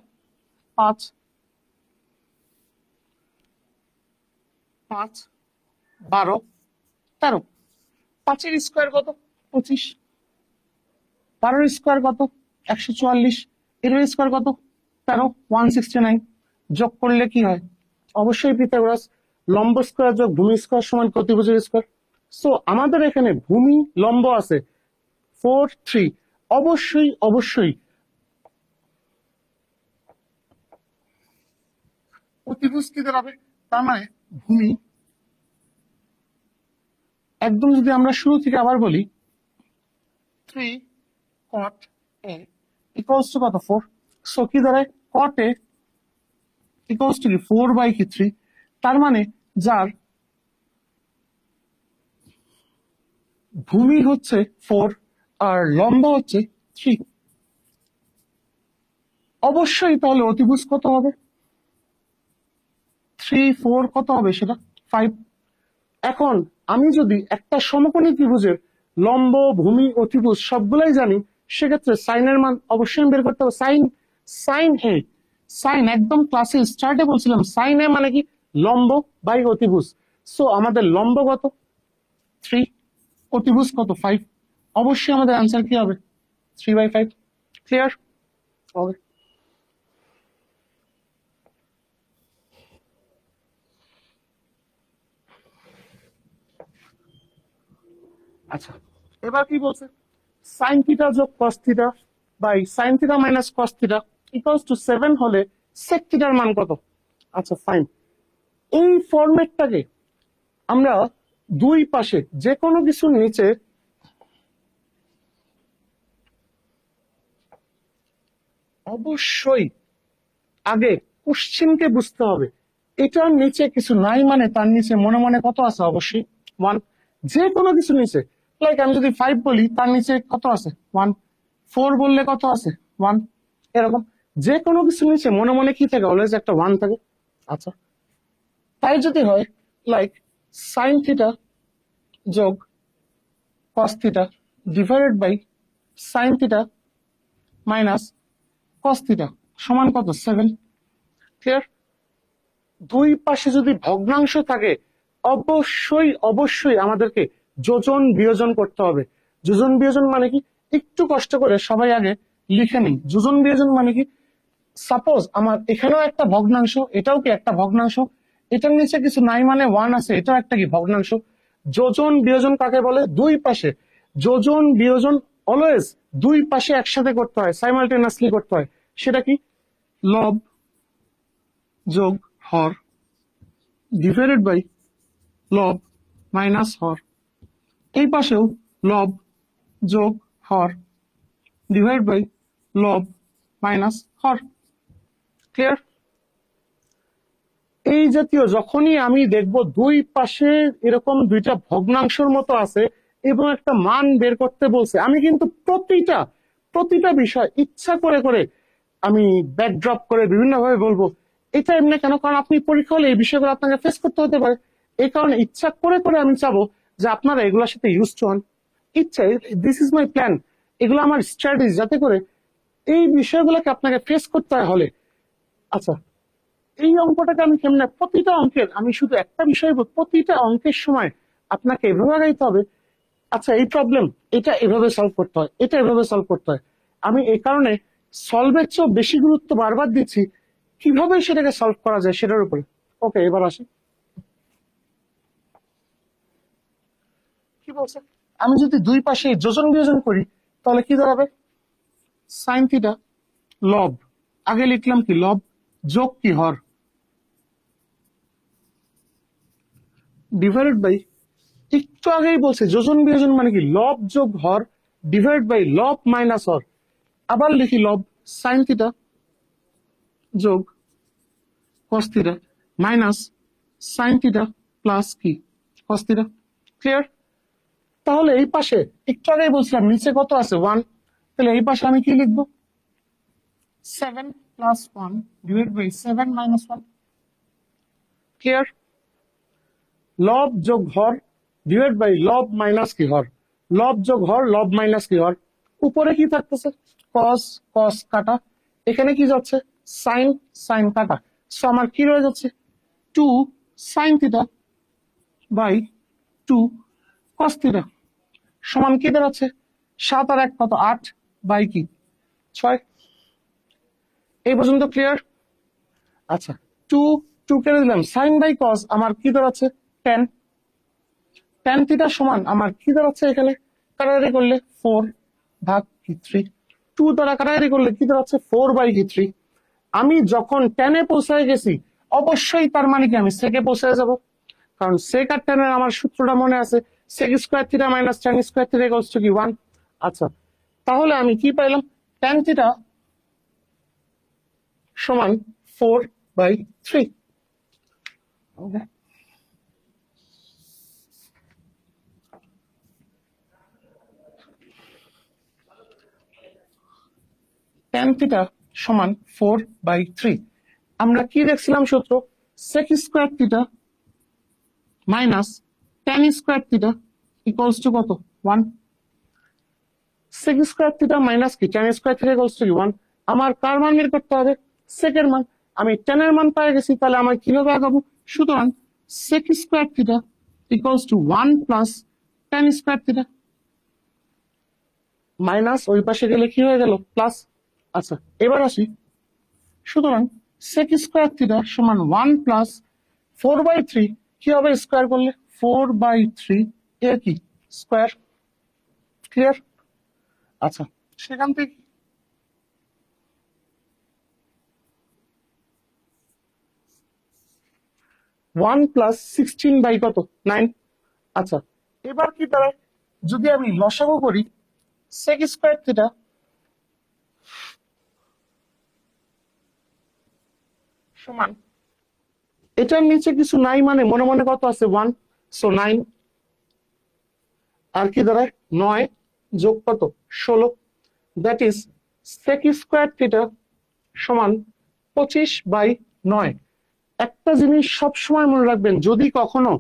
5, 5 12 13, 5 এর স্কোয়ার কত 25, 12 এর স্কোয়ার কত 144, এর স্কোয়ার কত 13 169, যোগ করলে কি হয় অবশ্যই পিথাগোরাস, লম্ব স্কোয়ার যোগ ভূমি স্কোয়ার সমান প্রতিভুজের স্কোয়ার। সো আমাদের এখানে ভূমি লম্ব আছে 4 3, অবশ্যই অবশ্যই প্রতিভুজ কি দাঁড়াবে, তার মানে ভূমি, একদম যদি আমরা শুরু থেকে আবার বলি 3 cot a ইকুয়ালস টু কত 4, সো কি দাঁড়ায় cot a ইকুয়ালস টু কি 4/3, তার মানে যার ভূমি হচ্ছে 4 আর লম্ব হচ্ছে 3, অবশ্যই তাহলে অতিভুজ কত হবে 3 4 কত হবে সেটা 5। এখন আমি যদি একটা সমকোণী ত্রিভুজের লম্ব ভূমি অতিভুজ সবগুলাই জানি, সেক্ষেত্রে সাইনের মান অবশ্যই বের করতে হবে। সাইন, সাইন এ, সাইন একদম ক্লাসে স্টার্টে বলছিলাম সাইন এ মানে কি লম্ব বাই অতিভুজ। সো আমাদের লম্ব কত 3, অতিভুজ কত 5, অবশ্যই আমাদের অ্যান্সার কি হবে 3/5। ক্লিয়ার হবে। আচ্ছা, এবার কি বলছে সাইন থিটা যোগ cos theta by sine theta minus cos theta equals to 7 হলে সেক থিটার মান কত। আচ্ছা ফাইন, এই ফরম্যাটটাকে আমরা দুই পাশে যে কোনো কিছুর নিচে অবশ্যই আগে কোশ্চেনকে বুঝতে হবে, এটার নিচে কিছু নাই মানে তার নিচে মনে মনে কত আছে অবশ্যই 1, যে কোনো কিছু নিচে, লাইক আমি যদি 5 বলি তার নিচে কত আছে 1, 4 বললে কত আছে 1, এরকম যে কোনো কিছু নিচে মনে মনে কি থাকে অলওয়েজ একটা 1 থাকে। আচ্ছা তাই যদি হয় লাইক সাইন থিটা যোগ cos theta divided by sine theta minus cos theta সমান কত 7। ক্লিয়ার, দুই পাশে যদি ভগ্নাংশ থাকে অবশ্যই অবশ্যই আমাদেরকে যোজন বিয়োজন করতে হবে। যোজন বিয়োজন মানে কি, একটু কষ্ট করে সবাই আগে লিখে নিই। যোজন বিয়োজন মানে কি, সাপোজ আমার এখানেও একটা ভগ্নাংশ, এটাও কি একটা ভগ্নাংশ, এটার নিচে কিছু নাই মানে 1 আছে, এটাও একটা কি ভগ্নাংশ। যোজন বিয়োজন কাকে বলে, দুই পাশে যোজন বিয়োজন অলওয়েজ দুই পাশে একসাথে করতে হয়, সাইমালটেনিয়াসলি করতে হয়। সেটা কি, লব যোগ হর ডিভাইডেড বাই লব মাইনাস হর, এই পাশেও লব যোগ হর ডিভাইড বাই লব মাইনাস হর। ক্লিয়ার, এই জাতীয় যখনই আমি দেখব দুই পাশে এরকম দুইটা ভগ্নাংশের মতো আছে এবং একটা মান বের করতে বলছে, আমি কিন্তু প্রতিটা বিষয় ইচ্ছা করে করে আমি ব্যাকড্রপ করে বিভিন্ন ভাবে বলবো এটা এমনি কেন, কারণ আপনি পরীক্ষা হলে এই বিষয়গুলো আপনাকে ফেস করতে হতে পারে। এই কারণে ইচ্ছা করে করে আমি চাবো যে আপনারা এগুলোর সাথে ইউজ টু হন। ইচ্ছা, দিস ইজ মাই প্ল্যান, এগুলো আমার স্ট্র্যাটেজি, যাতে করে এই বিষয়গুলোকে আপনাকে ফেস করতে হয় হলে। আচ্ছা, এই অঙ্কটাকে আমি কেমনে, প্রতিটা অঙ্কের আমি শুধু একটা বিষয় বলবো, প্রতিটা অঙ্কের সময় আপনাকে এভাবে আগাইতে হবে। আচ্ছা এই প্রবলেম, এটা এভাবে সলভ করতে হয়, এটা এভাবে সলভ করতে হয়। আমি এই কারণে সলভের চেয়েও বেশি গুরুত্ব বারবার দিচ্ছি কিভাবে সেটাকে সলভ করা যায় সেটার উপরে। ওকে, এবার আসি কি বলছে। আমি যদি দুই পাশে যোজন বিয়োজন করি তাহলে কি দাঁড়াবে, সাইন থিটা লব, আগে লিখলাম কি লব যোগ কি হর ডিভাইডেড বাই, একটু আগেই বলছে যোজন বিয়োজন মানে কি লব যোগ হর ডিভাইড বাই লব মাইনাস হর, আবার লিখি লব সাইন থিটা যোগ cos theta minus sine theta plus কি কস থিটা। ক্লিয়ার, তাহলে এই পাশে একটু আগেই বলছিলাম নিচে কত আছে 1, তাহলে এই পাশে আমি কি লিখবো 7 plus 1 divide by 7 minus 1। Clear, লব যোগ হর ডিভাইড বাই লব মাইনাস কি হর, লব যোগ হর লব মাইনাস কি হর, উপরে কি থাকতেছে কস, কস কাটা, এখানে কি যাচ্ছে সাইন, সাইন কাটা, সো আমার কি রয়ে যাচ্ছে 2 sine theta by 2 cos theta সমান কি দাঁড়াচ্ছে 7 আর 1 কত 8 বাই কি 6। এই পর্যন্ত ক্লিয়ার? আচ্ছা 2 2 কেটে দিলাম, সাইন বাই কস আমার কি দাঁড়াচ্ছে 10। tan থিটা সমান আমার কি দাঁড়াচ্ছে এখানে কাটাকাটি করলে 4 ভাগ কি 3। 2 দ্বারা কাটাকাটি করলে কি দাঁড়াচ্ছে 4 বাই কি 3। আমি যখন টেনে পৌঁছায় গেছি অবশ্যই তার মানে কি আমি সেকে পৌঁছায় যাব, কারণ সেক আর টেনের আমার সূত্রটা মনে আছে, sec square theta minus tan square theta equals to কি 1। আচ্ছা তাহলে আমি কি পাইলাম tan থিটা সমান 4 বাই 3। ওকে tan থিটা সমান 4 বাই 3। আমরা কি দেখছিলাম সূত্র, sec square theta minus tan square theta equals to কত 1। সেক স্কোয়ার থিটা মাইনাস কি tan square theta equals to 1। আমার কার মান বের করতে হবে সেকের মান, আমি টেনের মান পেয়ে গেছি, তাহলে আমার কিভাবে আগাবো, সুতরাং sec square theta equals to 1 plus tan square theta minus ওই পাশে গেলে কি হয়ে গেল প্লাস। আচ্ছা এবার আসি, সুতরাং সেক স্কোয়ার থিটা সমান 1 প্লাস 4 বাই 3 কি হবে স্কোয়ার করলে 4 বাই 3 এর কি স্কোয়ার। ক্লিয়ার? আচ্ছা সেখান থেকে 1 প্লাস 16 বাই কত 9। আচ্ছা এবার কি দাঁড়ায়, যদি আমি লসাগু করি সেক স্কোয়ার থিটা সমান এটার নিচে কিছু নাই মানে মনে মনে কত আছে 1, সো 9 আর কি দাঁড়ায় 9 যোগ কত 16, that is sec square theta সমান 25 বাই 9। একটা জিনিস সব সময় মনে রাখবেন, যদি কখনো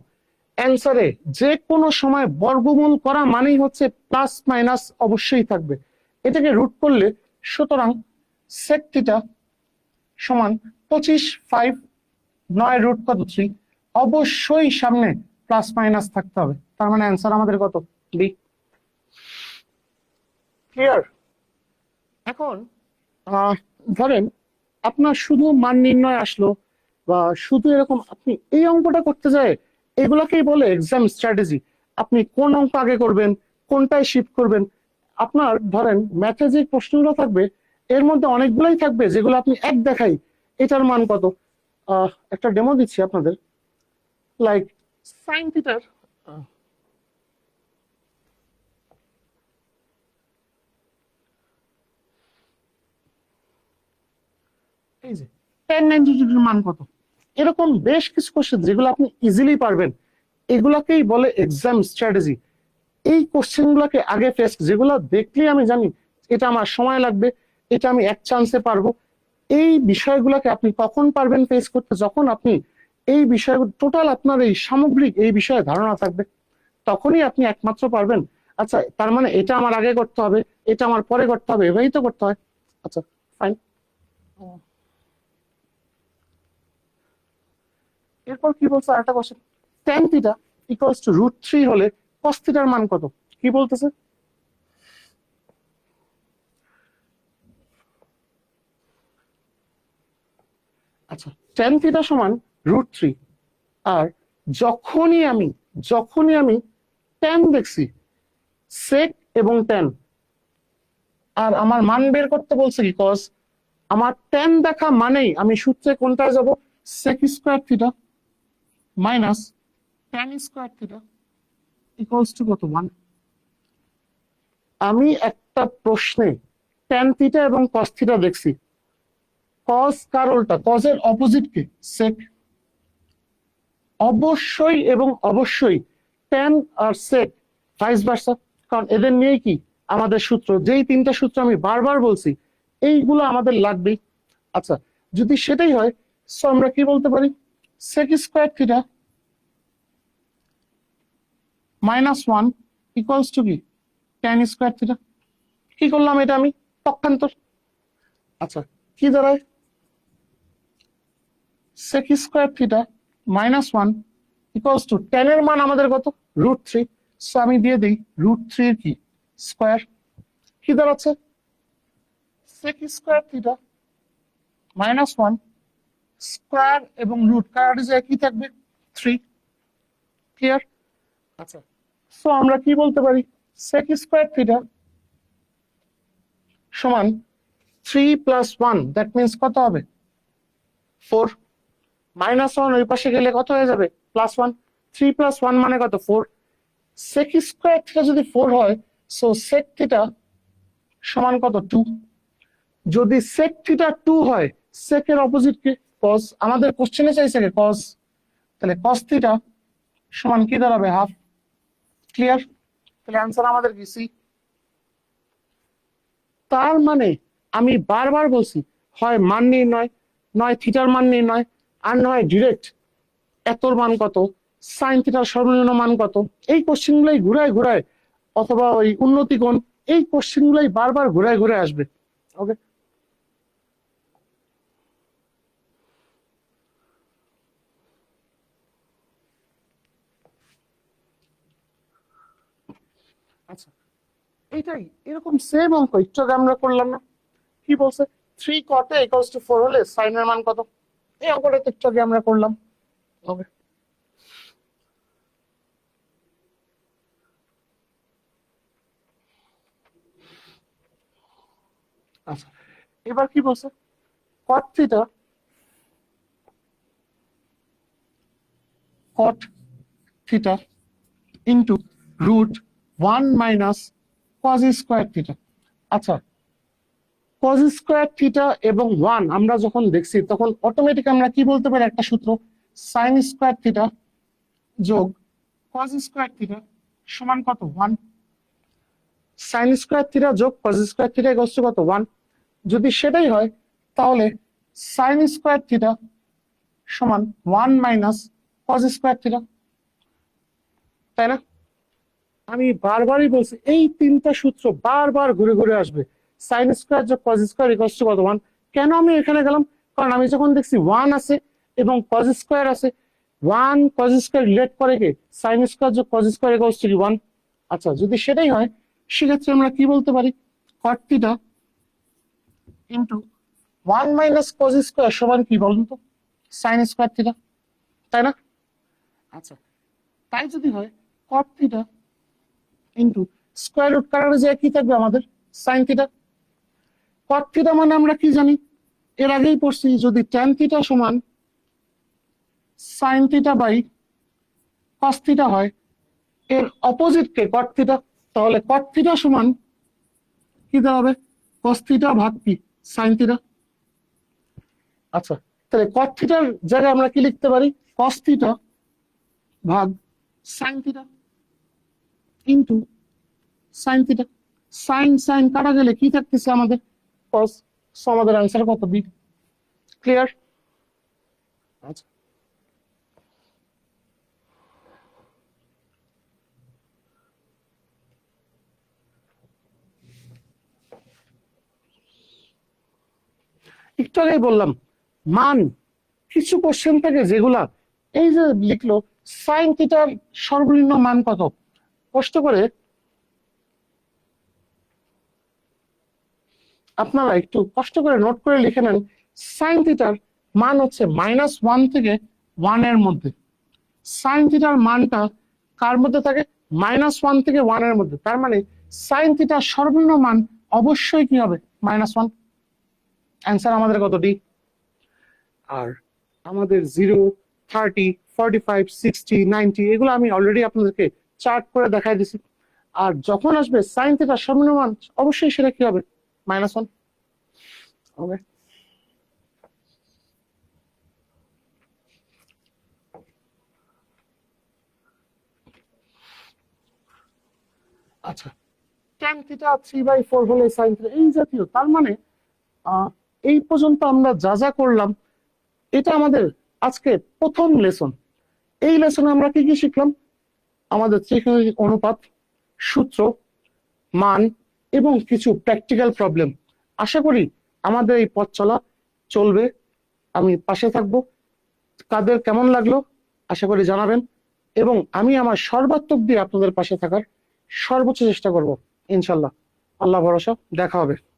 অ্যান্সারে যে কোনো সময় বর্গমূল করা মানেই হচ্ছে প্লাস মাইনাস অবশ্যই থাকবে, এটাকে রুট করলে, সুতরাং সেক থিটা সমান 25 5 9 রুট কত 3, অবশ্যই সামনে প্লাস মাইনাস থাকতে হবে, তার মানে অ্যান্সার আমাদের কত বি। ক্লিয়ার? এখন ধরেন আপনার শুধু মান নির্ণয় আসলো বা শুধু এরকম আপনি এই অঙ্কটা করতে যায়, এগুলাকেই বলে এক্সাম স্ট্র্যাটেজি। আপনি কোন অঙ্ক আগে করবেন, কোনটায় শিফট করবেন। আপনার ধরেন ম্যাথে যে প্রশ্নগুলো থাকবে এর মধ্যে অনেকগুলোই থাকবে যেগুলো আপনি এক দেখাই এটার মান কত। একটা ডেমো দিচ্ছি আপনাদের, লাইক সাইন থিটার এই যে tan 90 ডিগ্রির মান কত, এরকম বেশ কিছু কোশ্চেন যেগুলো আপনি ইজিলি পারবেন, এগুলাকেই বলে এক্সাম স্ট্র্যাটেজি। এই কোশ্চেন গুলাকে আগে ফেস, যেগুলো দেখলেই আমি জানি এটা আমার সময় লাগবে, এটা আমি এক চান্সে পারবো, এই বিষয়গুলোকে আপনি কখন পারবেন ফেস করতে, যখন আপনি এই বিষয়গুলো টোটাল আপনার এই সামগ্রিক এই বিষয়ে ধারণা থাকবে, তখনই আপনি একমাত্র পারবেন। আচ্ছা তার মানে এটা আমার আগে করতে হবে, এটা আমার পরে করতে হবে, এভাবেই তো করতে হয়। আচ্ছা ফাইন, এরপর কি বলছে আরেকটা question, tan theta equals two √3 হলে cos থিটার মান কত, কি বলতেছে, আচ্ছা tan থিটা সমান √3, আর যখনই আমি tan দেখছি sec এবং tan, আর আমার মান বের করতে বলছে কি cos, আমার tan দেখা মানেই আমি সূত্রে কোনটায় যাব, sec square theta minus tan square theta equals to কত 1। আমি একটা প্রশ্নে tan থিটা এবং cos থিটা দেখছি, cos কার উল্টা, cos এর অপোজিট কি sec, অবশ্যই এবং অবশ্যই tan আর sec ভাইস ভার্সা, কারণ এদের নিয়ে কি আমাদের সূত্র, যেই তিনটা সূত্র আমি বারবার বলছি এইগুলো আমাদের লাগবেই। আচ্ছা যদি সেটাই হয়, সো আমরা কি বলতে পারি, sec square theta minus 1 equals to কি tan স্কয়ার থিটা। কি করলাম এটা আমি পক্ষান্তর, আচ্ছা কি দাঁড়ায় sec square theta minus 1 equals to ten এর মান আমাদের কত, √3। সো আমি দিয়ে দিই √3 এর কি স্কোয়ার, কি দাঁড়াচ্ছে সেক স্কোয়ার থিটা -1 স্কোয়ার এবং রুট কাটাটি যায় কি থাকবে 3। ক্লিয়ার? আচ্ছা, সো আমরা কি বলতে পারি, সেক স্কোয়ার থিটা সমান 3 + 1, দ্যাট মিনস কত হবে 4। -1 ওই পাশে গেলে কত হয়ে যাবে +1। 3 + 1 মানে কত 4। সেক স্কোয়ার থিটা যদি 4 হয়, সো সেক থিটা সমান কত 2। যদি সেক থিটা 2 হয়, সেকের অপোজিট কি কস, আমাদের কোশ্চেনে চাইছে কস, তাহলে কস থিটা সমান কি দাঁড়াবে হাফ। ক্লিয়ার? তাহলে অ্যান্সার আমাদের কি সি। তার মানে আমি বারবার বলছি, হয় মান নির্ণয়, নয় থিটার মান নির্ণয়, আর নয় ডিরেক্ট এতর মান কত, সাইন থিটার সর্বনিম্ন মান কত, এই কোশ্চেন গুলাই ঘুরায় ঘুরায়, অথবা ওই উন্নতি কোণ, এই কোশ্চেন গুলাই বারবার ঘুরায় ঘুরে আসবে। ওকে, আচ্ছা এইটাই এরকম সেম অঙ্ক একটু আগে আমরা করলাম না, কি বলছে 3 cot A = 4 হলে সাইনের মান কত, এই অঙ্কটা তো একটু আগে আমরা করলাম। ওকে, আচ্ছা এবার কি বলছে, cot theta cot theta into √1 - cos square theta. আচ্ছা, cos স্কোয়ার থিটা এবং 1 আমরা যখন দেখছি তখন অটোমেটিক আমরা কি বলতে পারি, একটা সূত্র, সাইন স্কোয়ার থিটা যোগ cos স্কোয়ার থিটা সমান কত 1। সাইন স্কোয়ার থিটা যোগ cos square theta equals to কত 1। যদি সেটাই হয়, তাহলে সাইন স্কোয়ার থিটা সমান 1 - cos স্কোয়ার থিটা, তাই না? আমি বারবারই বলছি এই তিনটা সূত্র বারবার ঘুরে ঘুরে আসবে, সাইন স্কোয়ার যোগ cos স্কোয়ার ইকুয়ালস টু কত 1। কেন আমি এখানে গেলাম, কারণ আমি যখন দেখছি 1 আছে এবং cos স্কোয়ার আছে, 1 cos স্কোয়ার রিলেট করে কে সাইন স্কোয়ার যোগ cos স্কোয়ার ইকুয়ালস টু 1। আচ্ছা, যদি সেটাই হয়, সেক্ষেত্রে আমরা কি বলতে পারি, cot theta into 1 - cos square সমান কি বলুন তো, সাইন স্কোয়ার থিটা, তাই না? আচ্ছা, তাই যদি হয় cot theta into square root কাটারে যায় কি থাকবে আমাদের সাইন থিটা। cot থিটা মানে আমরা কি জানি, এর আগেই পড়ছি, যদি tan থিটা সমান sine theta by cos theta হয়, এর অপোজিট কে cot থিটা, তাহলে cot থিটা সমান কি দাঁড়াবে cos থিটা ভাগ কি সাইন থিটা। আচ্ছা, তাহলে cot থিটার জায়গায় আমরা কি লিখতে পারি, cos থিটা ভাগ sine theta into sine theta. Sine sine কাটা গেলে কি থাকতেছে আমাদের cos, সো আমাদের অ্যান্সার কত বি। ক্লিয়ার? আচ্ছা, একটু আগেই বললাম মান, কিছু কোশ্চেন থাকে যেগুলা এই যে লিখলো সাইন থিটার সর্বনিম্ন মান কত, কষ্ট করে আপনারা একটু কষ্ট করে নোট করে লিখে নেন, সাইন থিটার মান হচ্ছে -1 থেকে 1 এর মধ্যে। সাইন থিটার মানটা কার মধ্যে থাকে, -1 থেকে 1 এর মধ্যে, তার মানে সাইন থিটার সর্বনিম্ন মান অবশ্যই কি হবে -1। অ্যান্সার আমাদের কত ডি। আর আমাদের 0, 30, 45, 60, 90 এগুলো আমি অলরেডি আপনাদেরকে চার্ট করে দেখাই দিছি। আর যখন আসবে সাইন থিটার সর্বনিম্ন মান, অবশ্যই সেটা কি হবে -1। ওকে, আচ্ছা tan থিটা 3/4 হলে সাইন থিটা এই জাতীয়, তার মানে এই পর্যন্ত আমরা যা যা করলাম, এটা আমাদের আজকে প্রথম লেসন। এই লেসনে আমরা কি কি শিখলাম, আমাদের ত্রিকোণমিতিক অনুপাত, সূত্র, মান এবং কিছু প্র্যাকটিক্যাল প্রবলেম। আশা করি আমাদের এই পথ চলা চলবে, আমি পাশে থাকবো। কাদের কেমন লাগলো আশা করি জানাবেন। এবং আমি আমার সর্বাত্মক দিয়ে আপনাদের পাশে থাকার সর্বোচ্চ চেষ্টা করব। ইনশাল্লাহ। আল্লাহ ভরসা, দেখা হবে।